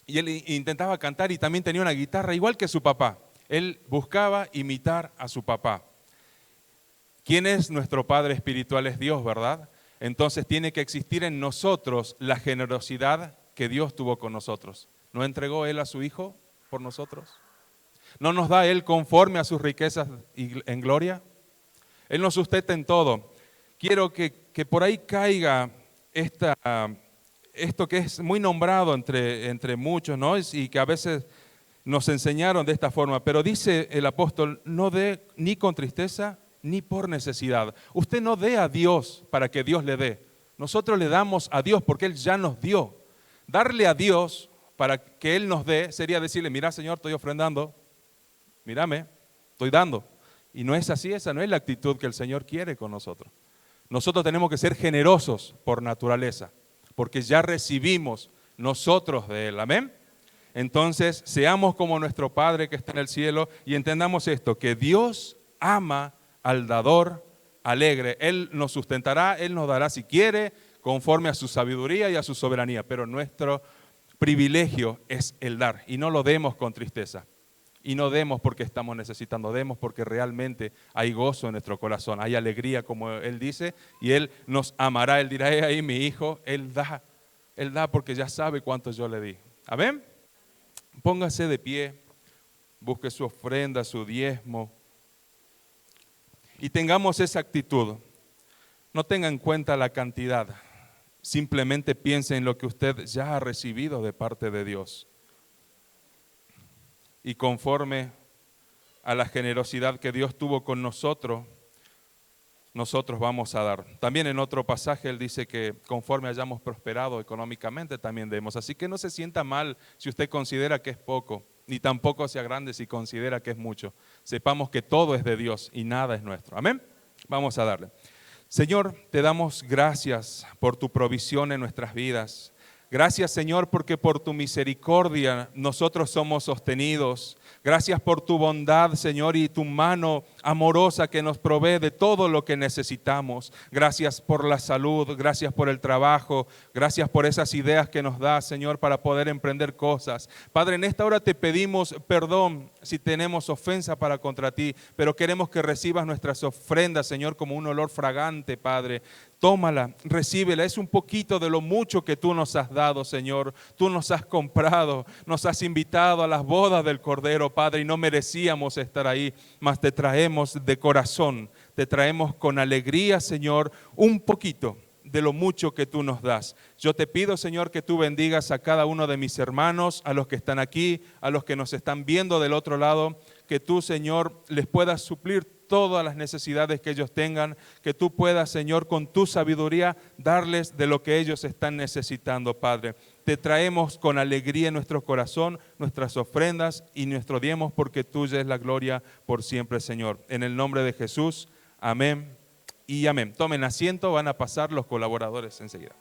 Speaker 3: Y él intentaba cantar y también tenía una guitarra, igual que su papá. Él buscaba imitar a su papá. ¿Quién es nuestro Padre espiritual? Es Dios, ¿verdad? Entonces tiene que existir en nosotros la generosidad que Dios tuvo con nosotros. ¿No entregó Él a su Hijo por nosotros? ¿No nos da Él conforme a sus riquezas en gloria? Él nos sustenta en todo. Quiero que por ahí caiga esto que es muy nombrado entre muchos, ¿no? Y que a veces nos enseñaron de esta forma, pero dice el apóstol, no dé ni con tristeza ni por necesidad. Usted no dé a Dios para que Dios le dé. Nosotros le damos a Dios porque Él ya nos dio. Darle a Dios para que Él nos dé sería decirle, mira Señor, estoy ofrendando, mírame, estoy dando. Y no es así, esa no es la actitud que el Señor quiere con nosotros. Nosotros tenemos que ser generosos por naturaleza, porque ya recibimos nosotros de Él, amén. Entonces, seamos como nuestro Padre que está en el cielo y entendamos esto, que Dios ama al dador alegre. Él nos sustentará, Él nos dará si quiere, conforme a su sabiduría y a su soberanía, pero nuestro privilegio es el dar y no lo demos con tristeza. Y no demos porque estamos necesitando, demos porque realmente hay gozo en nuestro corazón, hay alegría como Él dice, y Él nos amará, Él dirá, ahí mi hijo, Él da porque ya sabe cuánto yo le di. Amén. Póngase de pie, busque su ofrenda, su diezmo, y tengamos esa actitud. No tenga en cuenta la cantidad, simplemente piense en lo que usted ya ha recibido de parte de Dios. Y conforme a la generosidad que Dios tuvo con nosotros, nosotros vamos a dar. También en otro pasaje Él dice que conforme hayamos prosperado económicamente también demos. Así que no se sienta mal si usted considera que es poco, ni tampoco sea grande si considera que es mucho. Sepamos que todo es de Dios y nada es nuestro. Amén. Vamos a darle. Señor, te damos gracias por tu provisión en nuestras vidas. Gracias, Señor, porque por tu misericordia nosotros somos sostenidos. Gracias por tu bondad, Señor, y tu mano amorosa que nos provee de todo lo que necesitamos. Gracias por la salud, gracias por el trabajo, gracias por esas ideas que nos das, Señor, para poder emprender cosas. Padre, en esta hora te pedimos perdón si tenemos ofensa para contra ti, pero queremos que recibas nuestras ofrendas, Señor, como un olor fragante, Padre. Tómala, recíbela, es un poquito de lo mucho que tú nos has dado, Señor. Tú nos has comprado, nos has invitado a las bodas del Cordero, Padre, y no merecíamos estar ahí, mas te traemos de corazón, te traemos con alegría, Señor, un poquito de lo mucho que tú nos das. Yo te pido, Señor, que tú bendigas a cada uno de mis hermanos, a los que están aquí, a los que nos están viendo del otro lado, que tú, Señor, les puedas suplir todas las necesidades que ellos tengan, que tú puedas, Señor, con tu sabiduría, darles de lo que ellos están necesitando, Padre. Te traemos con alegría en nuestro corazón, nuestras ofrendas y nuestro diezmos, porque tuya es la gloria por siempre, Señor. En el nombre de Jesús, amén y amén. Tomen asiento, van a pasar los colaboradores enseguida.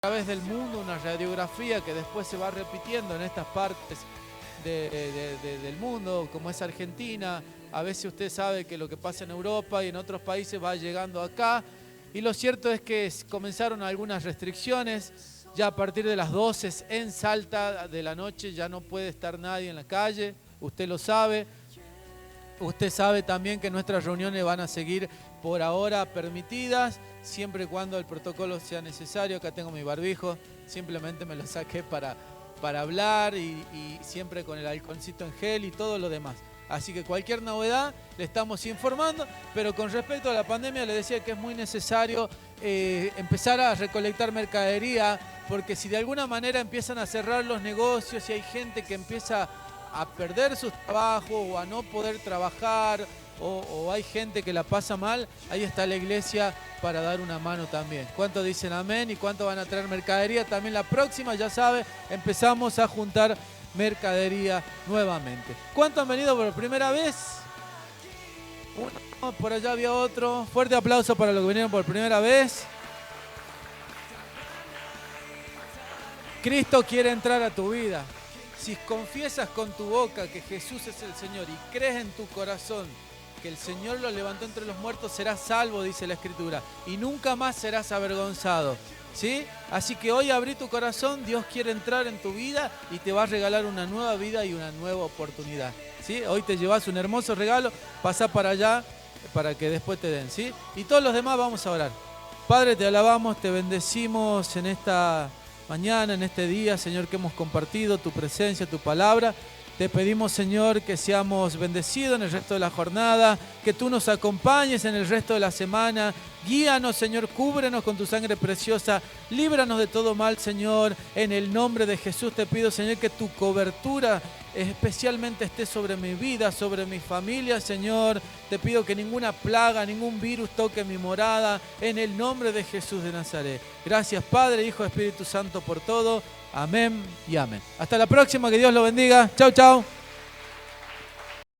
Speaker 4: A través del mundo, una radiografía que después se va repitiendo en estas partes del mundo, como es Argentina. A veces usted sabe que lo que pasa en Europa y en otros países va llegando acá. Y lo cierto es que comenzaron algunas restricciones. Ya a partir de las 12 en Salta de la noche ya no puede estar nadie en la calle. Usted lo sabe. Usted sabe también que nuestras reuniones van a seguir por ahora permitidas, siempre y cuando el protocolo sea necesario. Acá tengo mi barbijo, simplemente me lo saqué para hablar y siempre con el alcoholcito en gel y todo lo demás. Así que cualquier novedad le estamos informando, pero con respecto a la pandemia le decía que es muy necesario empezar a recolectar mercadería, porque si de alguna manera empiezan a cerrar los negocios y hay gente que empieza a perder sus trabajos o a no poder trabajar o hay gente que la pasa mal, ahí está la iglesia para dar una mano también. ¿Cuánto dicen amén? ¿Y cuánto van a traer mercadería? También la próxima, ya sabe, empezamos a juntar mercadería nuevamente. ¿Cuánto han venido por primera vez? Uno, por allá había otro. Fuerte aplauso para los que vinieron por primera vez. Cristo quiere entrar a tu vida. Si confiesas con tu boca que Jesús es el Señor y crees en tu corazón que el Señor lo levantó entre los muertos, serás salvo, dice la Escritura, y nunca más serás avergonzado. ¿Sí? Así que hoy abrí tu corazón, Dios quiere entrar en tu vida y te va a regalar una nueva vida y una nueva oportunidad. ¿Sí? Hoy te llevas un hermoso regalo, pasá para allá para que después te den. ¿Sí? Y todos los demás vamos a orar. Padre, te alabamos, te bendecimos en esta mañana, en este día, Señor, que hemos compartido tu presencia, tu palabra. Te pedimos, Señor, que seamos bendecidos en el resto de la jornada, que tú nos acompañes en el resto de la semana. Guíanos, Señor, cúbrenos con tu sangre preciosa, líbranos de todo mal, Señor. En el nombre de Jesús te pido, Señor, que tu cobertura especialmente esté sobre mi vida, sobre mi familia, Señor. Te pido que ninguna plaga, ningún virus toque mi morada, en el nombre de Jesús de Nazaret. Gracias, Padre, Hijo, Espíritu Santo, por todo. Amén y amén. Hasta la próxima, que Dios lo bendiga. Chau, chau.